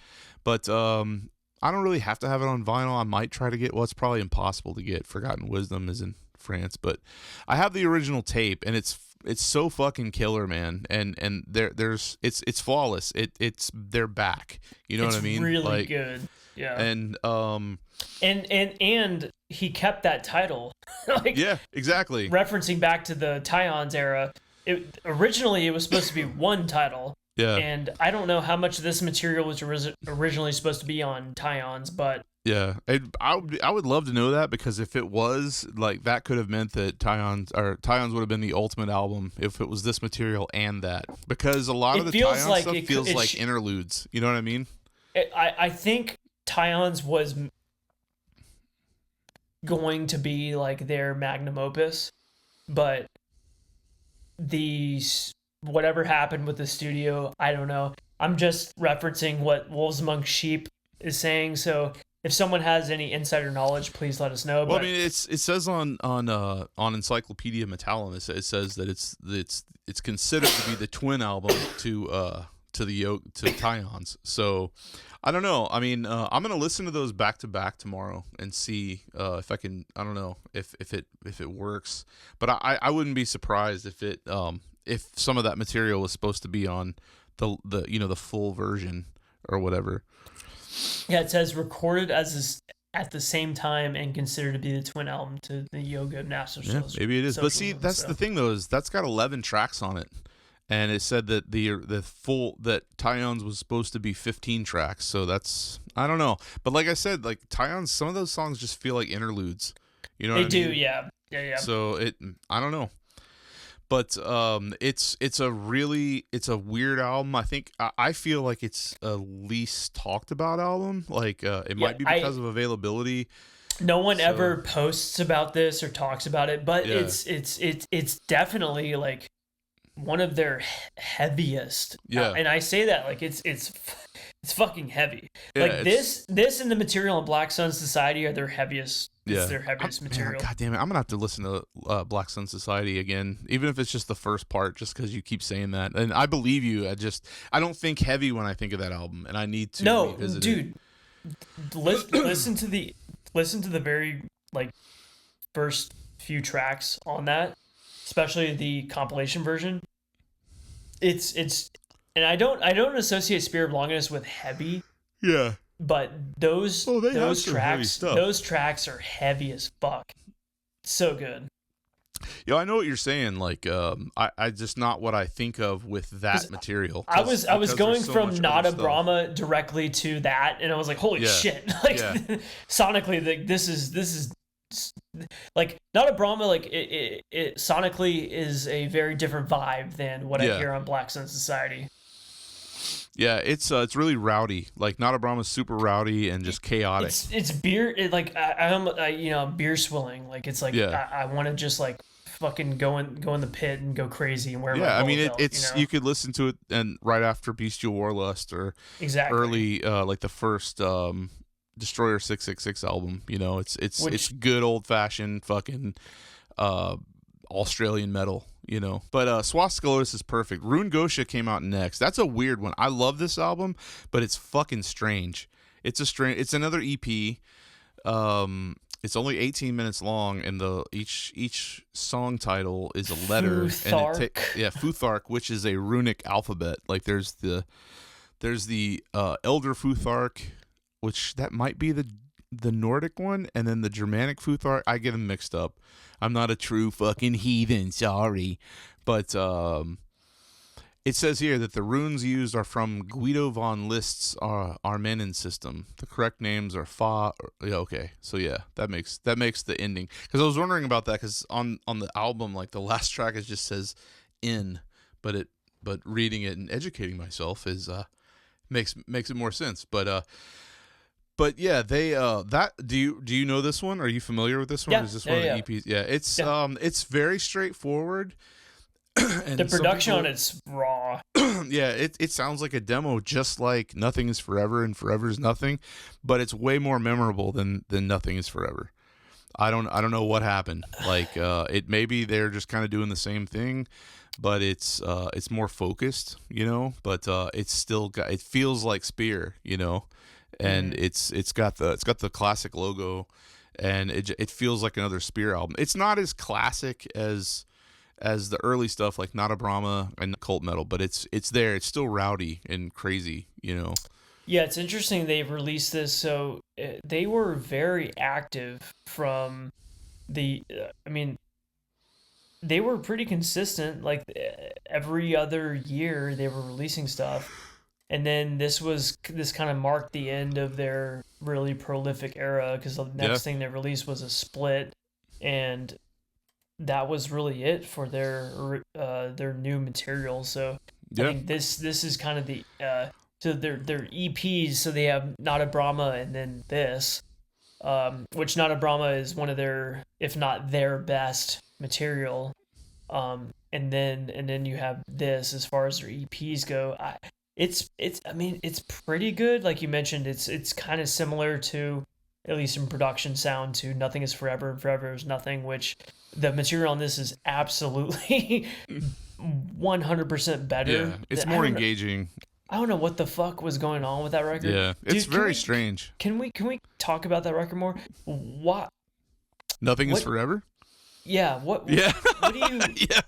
but I don't really have to have it on vinyl. I might try to get. Well, it's probably impossible to get. Forgotten Wisdom is in France, but I have the original tape, and it's so fucking killer, man. And it's flawless. They're back. You know what I mean? It's really like, good. Yeah. And he kept that title. Like, yeah, exactly. Referencing back to the Tions era, originally it was supposed to be one title. Yeah. And I don't know how much of this material was originally supposed to be on Tions, but yeah, I would love to know that, because if it was, like, that could have meant that Tions would have been the ultimate album if it was this material and that, because a lot of the Tions stuff feels like interludes. You know what I mean? I think Tions was going to be like their magnum opus, but whatever happened with the studio, I don't know. I'm just referencing what Wolves Among Sheep is saying, so if someone has any insider knowledge, please let us know. Well, I mean, it says on Encyclopedia Metallum, it says that it's considered to be the twin album to Tions. So I don't know. I mean, I'm gonna listen to those back to back tomorrow and see if I can. I don't know if it works, but I wouldn't be surprised if some of that material was supposed to be on the full version or whatever. Yeah, it says recorded at the same time and considered to be the twin album to the Yoga of National Socialism. Yeah, maybe it is. But see, that's the thing though, is that's got 11 tracks on it, and it said that that Tions was supposed to be 15 tracks. So that's, I don't know. But like I said, like Tions, some of those songs just feel like interludes. You know what I mean? They do, yeah. So I don't know. But it's a weird album. I feel like it's a least talked about album. Like it might be because of availability. No one ever posts about this or talks about it, but it's definitely like one of their heaviest. Yeah, and I say that like it's fucking heavy. Yeah, like this and the material in Black Sun Society are their heaviest. Yeah. It's their heaviest material. God damn it! I'm gonna have to listen to Black Sun Society again, even if it's just the first part, just because you keep saying that. And I believe you. I don't think heavy when I think of that album, and I need to revisit it. Listen to the very like first few tracks on that, especially the compilation version. It's and I don't associate Spirit of Longinus with heavy. Yeah. But those tracks are heavy as fuck. So good. Yeah, I know what you're saying. Like, I just not what I think of with that material. I was going from Natab Brahma directly to that, and I was like, holy shit! Like, sonically, this is like Natab Brahma. Like, it sonically is a very different vibe than what I hear on Black Sun Society. Yeah, it's really rowdy. Like Natab Brahma is super rowdy and just chaotic. It's beer. I'm beer swilling. Like it's like I want to just like fucking go in the pit and go crazy and wear my I mean belt, it's you could listen to it and right after Bestial Warlust or early like the first Destroyer 666 album. You know, it's good old fashioned fucking Australian metal. You know, but Swastika Lotus is perfect. Rune Gosha came out next. That's a weird one. I love this album, but it's fucking strange. It's another EP. It's only 18 minutes long, and each song title is a letter. Futhark. Futhark, which is a runic alphabet. Like there's the Elder Futhark, which that might be the Nordic one, and then the Germanic Futhark. I get them mixed up. I'm not a true fucking heathen, sorry. But it says here that the runes used are from Guido von List's Armenin system. The correct names are Fa. Okay, so yeah, that makes the ending. Because I was wondering about that, because on the album, like the last track, it just says "in," but reading it and educating myself is makes it more sense. But yeah, they do you know this one? Are you familiar with this one? Yeah, Is this one of the EPs? Yeah, it's very straightforward. And the production on it's raw. Yeah, it sounds like a demo, just like Nothing Is Forever and Forever Is Nothing, but it's way more memorable than Nothing Is Forever. I don't know what happened. Like it maybe they're just kind of doing the same thing, but it's more focused, you know. But it's still got, it feels like Spear, you know, and it's got the classic logo, and it feels like another Spear album. It's not as classic as the early stuff like Natab Brahma and Cult Metal, but it's there. It's still rowdy and crazy, you know. Yeah, it's interesting they've released this. So they were very active from the. I mean, they were pretty consistent. Like every other year, they were releasing stuff, and then this kind of marked the end of their really prolific era because the next thing they released was a split, and that was really it for their new material. So I think this is kind of the so their EPs. So they have Natab Brahma and then this, which Natab Brahma is one of their, if not their best material. And then you have this as far as their EPs go. It's I mean, it's pretty good. Like you mentioned, it's kind of similar to, at least in production sound, to Nothing Is Forever and Forever Is Nothing, which the material on this is absolutely 100% better. Yeah, it's more engaging. I don't know what the fuck was going on with that record. Yeah, it's very strange. Can we talk about that record more? What? Nothing Is Forever? Yeah. What do you? Yeah.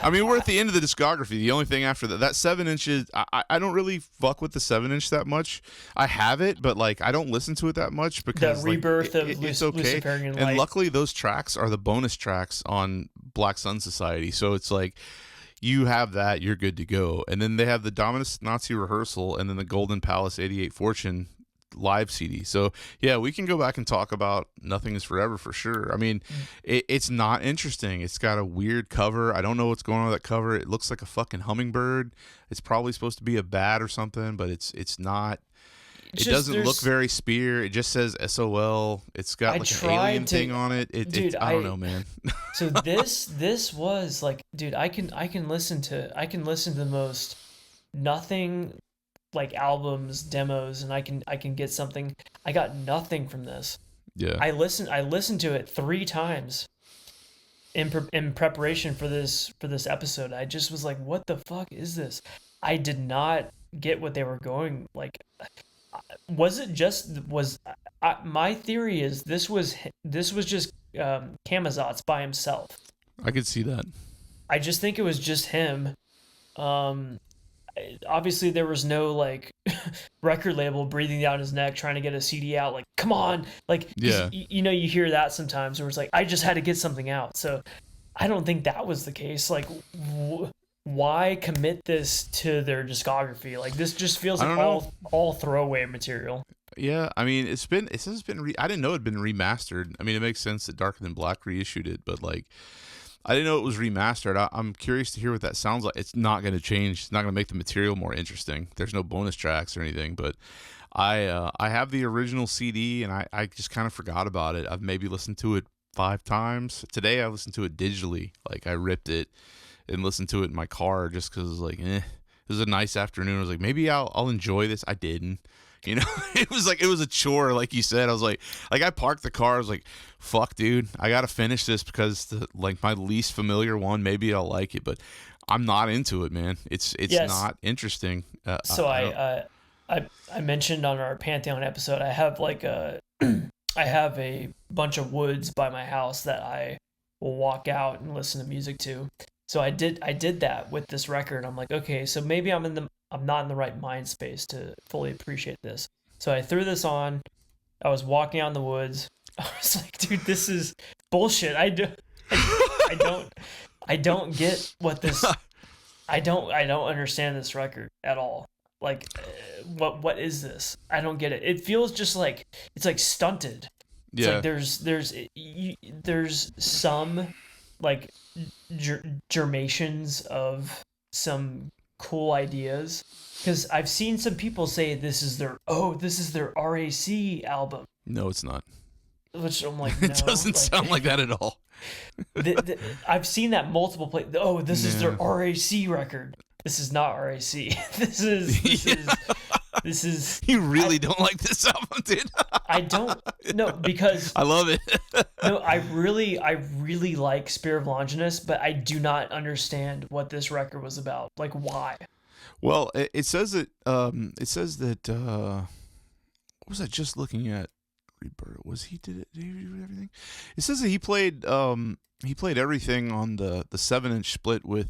I mean, we're at the end of the discography. The only thing after that 7 inches, I don't really fuck with the 7-inch that much. I have it, but like I don't listen to it that much because the rebirth of it's okay. Luciferian Light. And luckily, those tracks are the bonus tracks on Black Sun Society, so it's like you have that, you're good to go. And then they have the Dominus Nazi Rehearsal, and then the Golden Palace 88 Fortune live CD. So yeah, we can go back and talk about Nothing Is Forever for sure. I mean, it's not interesting. It's got a weird cover. I don't know what's going on with that cover. It looks like a fucking hummingbird. It's probably supposed to be a bat or something, but it's not. It doesn't look very Spear. It just says S.O.L. It's got like an alien thing on it. Dude, I don't know, man. So this was like, dude, I can listen to the most nothing like albums, demos, and I can get something. I got nothing from this. Yeah. I listened to it 3 times in preparation for this episode. I just was like, what the fuck is this? I did not get what they were going like. My theory is this was just Kamazotz by himself. I could see that. I just think it was just him. Obviously there was no like record label breathing down his neck trying to get a CD out, like, come on, like, yeah, you know, you hear that sometimes where it's like, I just had to get something out. So I don't think that was the case. Like, why commit this to their discography? Like, this just feels like all throwaway material. Yeah, I mean, it says it's been I didn't know it'd been remastered. I mean, it makes sense that Darker Than Black reissued it, but like, I didn't know it was remastered. I'm curious to hear what that sounds like. It's not going to change. It's not going to make the material more interesting. There's no bonus tracks or anything, but I have the original CD, and I just kind of forgot about it. I've maybe listened to it 5 times. Today I listened to it digitally. Like, I ripped it and listened to it in my car just because it was like, it was a nice afternoon. I was like, maybe I'll enjoy this. I didn't. You know, it was a chore, like you said. I was like I parked the car. I was like, fuck, dude, I got to finish this because like my least familiar one, maybe I'll like it, but I'm not into it, man. It's not interesting. So I mentioned on our Pantheon episode, I have like I have a bunch of woods by my house that I will walk out and listen to music to. So I did that with this record. I'm like, okay, so maybe I'm not in the right mind space to fully appreciate this. So I threw this on. I was walking out in the woods. I was like, dude, this is bullshit. I don't get what this. I don't understand this record at all. Like, what is this? I don't get it. It feels just like it's like stunted. It's like there's some like germations of some cool ideas, because I've seen some people say this is their RAC album. No, it's not. Which I'm like, no, it doesn't sound like that at all. I've seen that multiple places. Oh, this is their RAC record. this is not RAC. This is. You really don't like this album, dude? I don't. No, because I love it. no, I really like Spirit of Longinus, but I do not understand what this record was about. Like, why? Well, it says that. It says that. What was I just looking at? Rebirth. Did he do everything? It says that he played everything on the 7-inch split with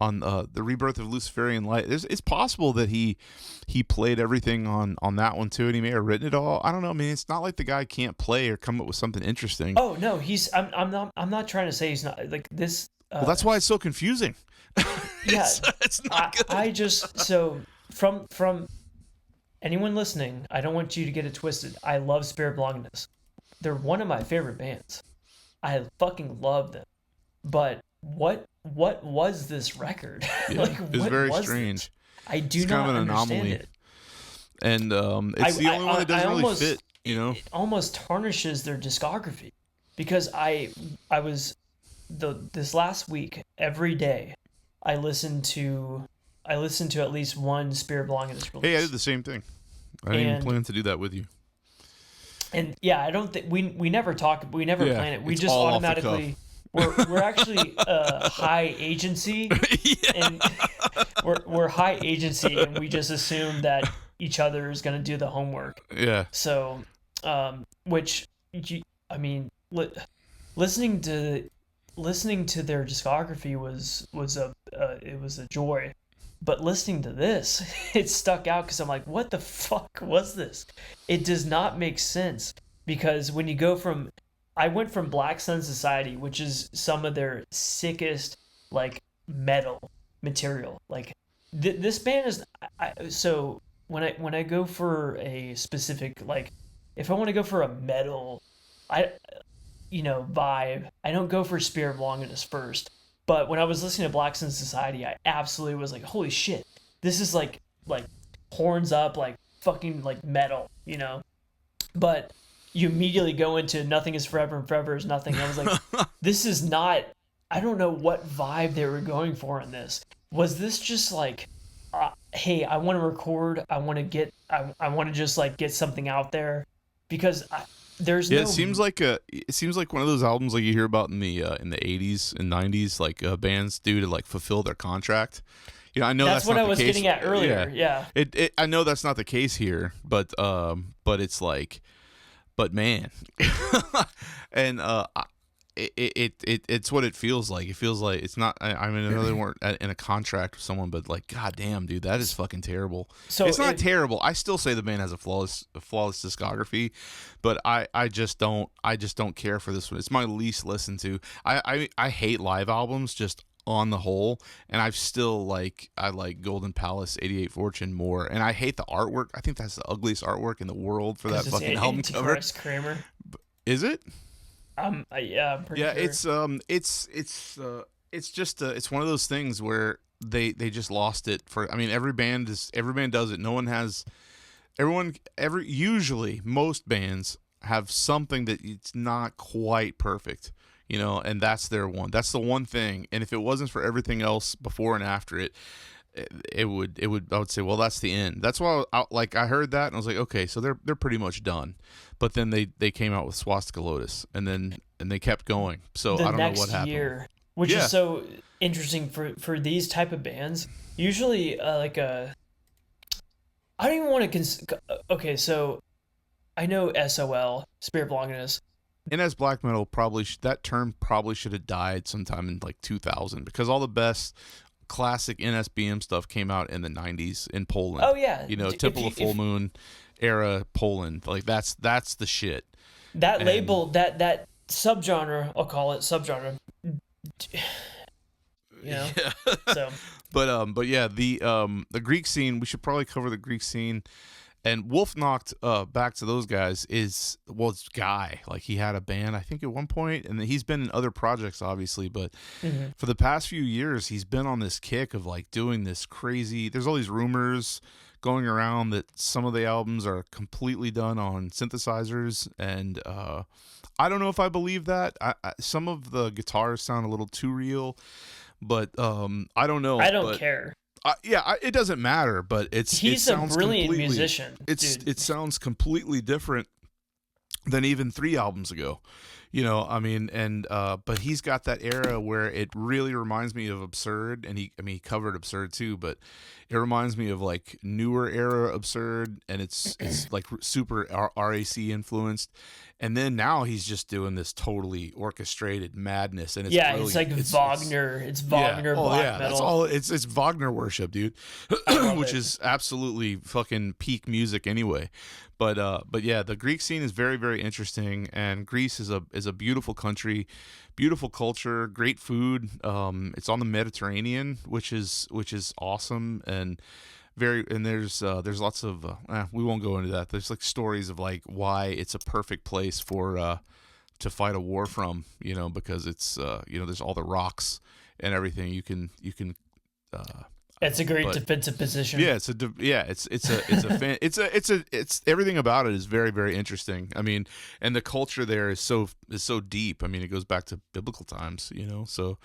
on the Rebirth of Luciferian Light. It's possible that he played everything on that one too, and he may have written it all. I don't know. I mean, it's not like the guy can't play or come up with something interesting. Oh no, I'm not trying to say he's not like this. Well, that's why it's so confusing. Yeah, it's not good. I just so from anyone listening, I don't want you to get it twisted. I love Spirit of Longinus. They're one of my favorite bands. I fucking love them. But what was this record? Yeah, like, it's very strange. This? I do not kind of an understand anomaly. it. And it's the only one that doesn't really fit. You know, it almost tarnishes their discography because I was this last week every day I listened to at least one Spirit of Longinus release. Hey, I did the same thing. I didn't even plan to do that with you. And yeah, I don't think we never plan it. We just automatically we're actually high agency, and we're high agency, and we just assume that each other is going to do the homework. Yeah. So, listening to their discography was a joy, but listening to this, it stuck out because I'm like, what the fuck was this? It does not make sense because when you go from, I went from Black Sun Society, which is some of their sickest like metal material. Like this band is, so when I go for a specific, like if I want to go for a metal, vibe, I don't go for Spirit of Longinus first. But when I was listening to Black Sun Society, I absolutely was like, holy shit, this is like horns up, like fucking like metal, But you immediately go into Nothing is Forever and Forever is Nothing. And I was like, this is not, I don't know what vibe they were going for in this. Was this just like, hey, I want to record, I want to just like get something out there? Because it seems like one of those albums like you hear about in the 80s and 90s, like bands do to like fulfill their contract. I know that's what not I was getting at earlier. Yeah. I know that's not the case here, but it's like, but man, and it's what it feels like. It feels like it's not. I mean, I know they weren't in a contract with someone, but like, god damn, dude, that is fucking terrible. So it's not terrible. I still say the band has a flawless discography, but I just don't care for this one. It's my least listened to. I hate live albums just on the whole, and I like Golden Palace 88 Fortune more, and I hate the artwork. I think that's the ugliest artwork in the world for that fucking album cover. Kramer. Is it? Yeah, I'm pretty sure. It's just it's one of those things where they just lost it for. I mean, every band does it. No one has. Usually most bands have something that it's not quite perfect, and that's their one. That's the one thing. And if it wasn't for everything else before and after it, I would say, well, that's the end. That's why I heard that and I was like, okay, so they're pretty much done. But then they came out with Swastika Lotus and they kept going. So I don't know what happened. Year, which is so interesting for these type of bands. Usually I don't even want to okay, so I know S.O.L, Spirit of Longinus. And as black metal, that term probably should have died sometime in like 2000 because all the best classic NSBM stuff came out in the 90s in Poland. Oh yeah, Temple of Full Moon era Poland. Like that's the shit. That label, that subgenre, I'll call it subgenre. Yeah. So, but yeah, the Greek scene. We should probably cover the Greek scene. And Wolf Knocked, back to those guys, it's Guy. Like, he had a band, I think, at one point, and he's been in other projects, obviously, but for the past few years, he's been on this kick of, like, doing this crazy... There's all these rumors going around that some of the albums are completely done on synthesizers, and I don't know if I believe that. Some of the guitars sound a little too real, but I don't know. I don't care. It doesn't matter, but he's a brilliant musician. It sounds completely different than even 3 albums ago. You know, I mean, and but he's got that era where it really reminds me of Absurd, and he covered Absurd too, but it reminds me of like newer era Absurd, and it's like super RAC influenced. And then now he's just doing this totally orchestrated madness, and it's it's like Wagner. It's Wagner black metal. That's all. It's Wagner worship, dude, which is absolutely fucking peak music anyway. But yeah, the Greek scene is very, very interesting, and Greece is a beautiful country, beautiful culture, great food. It's on the Mediterranean, which is awesome, and there's lots of we won't go into that. There's like stories of like why it's a perfect place for to fight a war from, you know, because it's there's all the rocks and everything you can it's a great defensive position. Yeah, it's everything about it is very, very interesting. I mean, and the culture there is so deep. I mean, it goes back to biblical times, you know. So,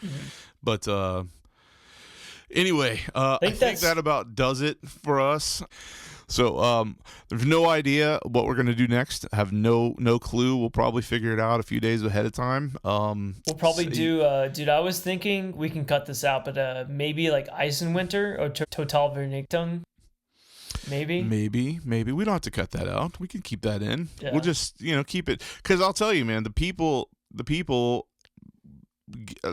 but anyway, I think that about does it for us. So there's no idea what we're gonna do next. I have no clue. We'll probably figure it out a few days ahead of time. We'll probably do. Dude, I was thinking we can cut this out, but maybe like Eisenwinter or Total Vernichtung. Maybe we don't have to cut that out. We can keep that in. Yeah. We'll just keep it, because I'll tell you, man, the people.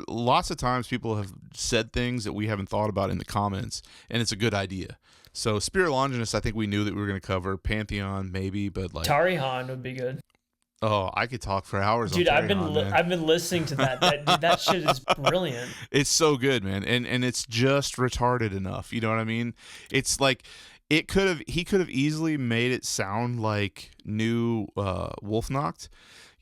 Lots of times people have said things that we haven't thought about in the comments, and it's a good idea. So Spirit Longinus, I think we knew that we were going to cover. Pantheon, maybe, but like Tarihan would be good. Oh, I could talk for hours. Dude, on I've been listening to that. That shit is brilliant. It's so good, man, and it's just retarded enough. You know what I mean? It's like he could have easily made it sound like new Wolfnacht.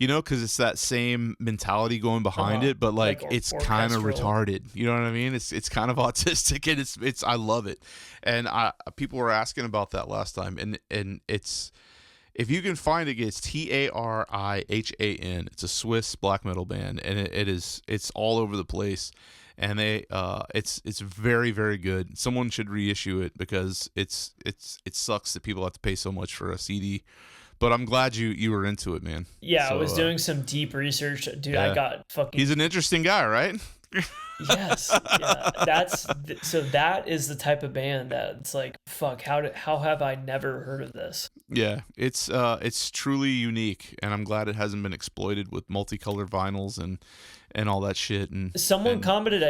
You know, because it's that same mentality going behind it, but like it's kind of retarded. You know what I mean? It's kind of autistic, and it's I love it. And people were asking about that last time, and it's, if you can find it, it's Tarihan. It's a Swiss black metal band, and it's all over the place, and it's very, very good. Someone should reissue it, because it sucks that people have to pay so much for a CD. But I'm glad you were into it, man. Yeah, so, I was doing some deep research. Dude, yeah. I got fucking... He's an interesting guy, right? Yes. Yeah. That is the type of band that it's like, fuck, how have I never heard of this? Yeah, it's truly unique, and I'm glad it hasn't been exploited with multicolored vinyls and all that shit. And someone commented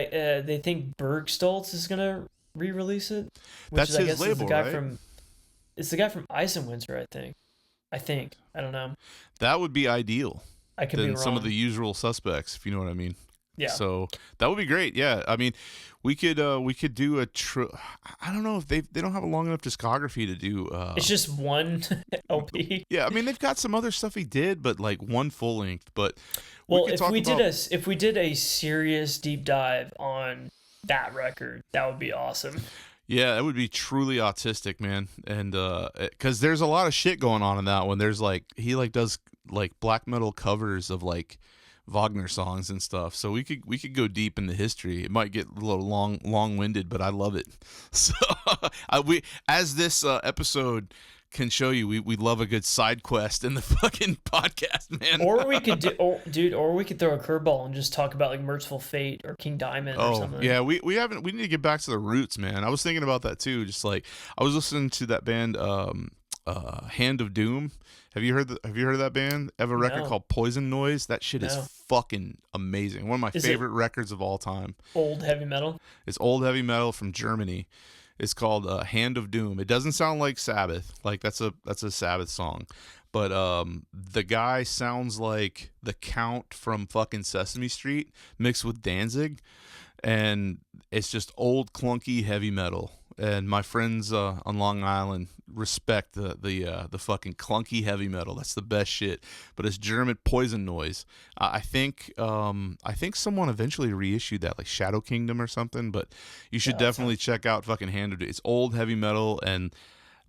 they think Bergstolz is going to re-release it. That's his label, right? It's the guy from Eisenwinter, I think. I don't know. That would be ideal. I could be wrong. Some of the usual suspects, if you know what I mean. Yeah. So that would be great. Yeah. I mean, we could do I don't know if they don't have a long enough discography to do. It's just one LP. Yeah. I mean, they've got some other stuff he did, but like one full length. But if we did a serious deep dive on that record, that would be awesome. Yeah, that would be truly autistic, man. And because there's a lot of shit going on in that one. There's like, he like does like black metal covers of like Wagner songs and stuff. So we could go deep in the history. It might get a little long-winded, but I love it. So as this episode can show you, we love a good side quest in the fucking podcast, man. Or we could or we could throw a curveball and just talk about like Merciful Fate or King Diamond or something. Yeah, we need to get back to the roots, man. I was thinking about that too. Just like I was listening to that band Hand of Doom. Have you heard of that band? They have a record called Poison Noise. That shit is fucking amazing. One of my favorite records of all time. Old heavy metal? It's old heavy metal from Germany. It's called Hand of Doom. It doesn't sound like Sabbath. Like that's a Sabbath song. But the guy sounds like the Count from fucking Sesame Street mixed with Danzig. And it's just old clunky heavy metal. And my friends on Long Island respect the fucking clunky heavy metal. That's the best shit. But it's German Poison Noise. I think someone eventually reissued that, like Shadow Kingdom or something. But you should definitely check out fucking Hand of Doom. It's old heavy metal, and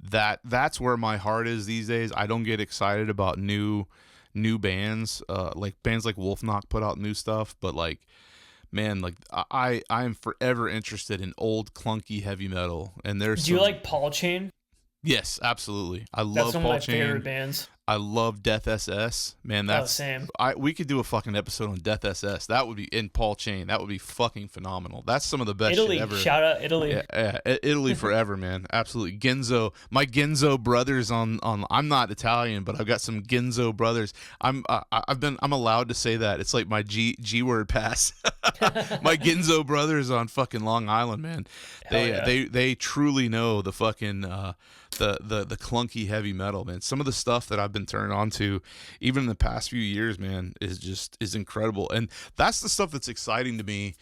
that's where my heart is these days. I don't get excited about new bands. Like bands like Wolfnacht put out new stuff, but like man, like I am forever interested in old clunky heavy metal. And there's Do you like Paul Chain? Yes, absolutely. I love That's one Paul of my Chain. favorite bands. I love Death SS. Man, that's same. We could do a fucking episode on Death SS. That would be in Paul Chain. That would be fucking phenomenal. That's some of the best Italy, shit ever. shout out Italy. Yeah, Italy forever, man. Absolutely. Ginzo, my Ginzo brothers on I'm not Italian, but I've got some Ginzo brothers. I'm allowed to say that. It's like my G word pass. My Ginzo brothers on fucking Long Island, man. They truly know the fucking the clunky heavy metal, man. Some of the stuff that I've been turned on to even in the past few years, man, is incredible. And that's the stuff that's exciting to me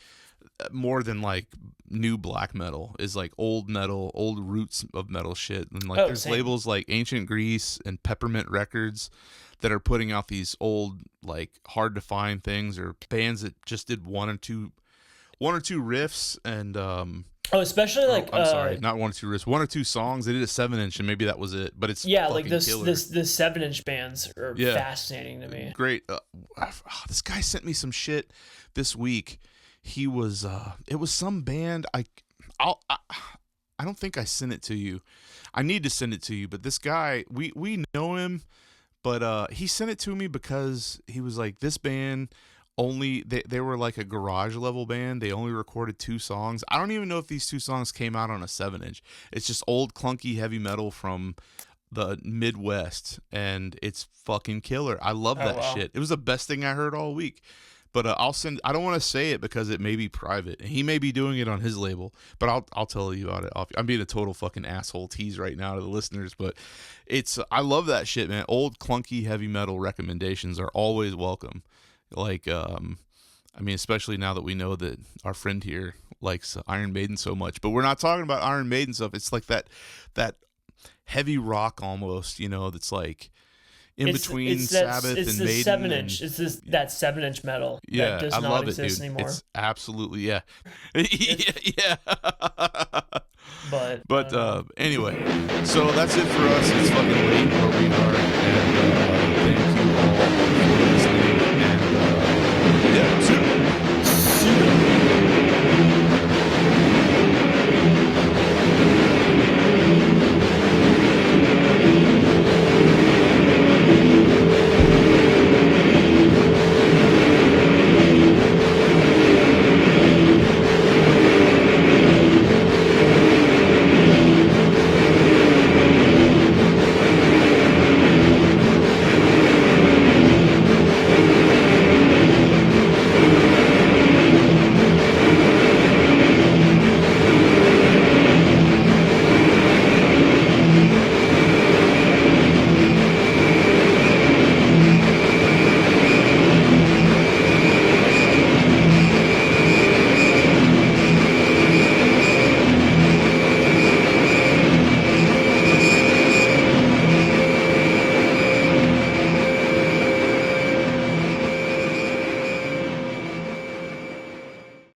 more than like new black metal, is like old metal, old roots of metal shit. And like there's labels like Ancient Grease and Peppermint Records that are putting out these old, like, hard to find things, or bands that just did one or two riffs and especially like I'm sorry, not 1 or 2 riffs, 1 or 2 songs. They did a 7-inch and maybe that was it, but it's like this killer. this 7-inch bands are fascinating to me. Great. This guy sent me some shit this week. He was it was some band. I don't think I sent it to you. I need to send it to you, but this guy, we know him, but he sent it to me because he was like, this band only, they were like a garage level band. They only recorded 2 songs. I don't even know if these 2 songs came out on a 7-inch. It's just old clunky heavy metal from the Midwest, and it's fucking killer. I love that shit. It was the best thing I heard all week. But I'll send. I don't want to say it because it may be private. He may be doing it on his label, but I'll tell you about it. I'm being a total fucking asshole tease right now to the listeners, but I love that shit, man. Old clunky heavy metal recommendations are always welcome. Like, I mean, especially now that we know that our friend here likes Iron Maiden so much. But we're not talking about Iron Maiden stuff. It's like that heavy rock almost, that's like in between Sabbath and Maiden. 7-inch. It's that 7-inch metal. Yeah, that does I not love exist it, dude. anymore. It's absolutely, yeah. Yeah. But anyway, so that's it for us. It's fucking late where we are, and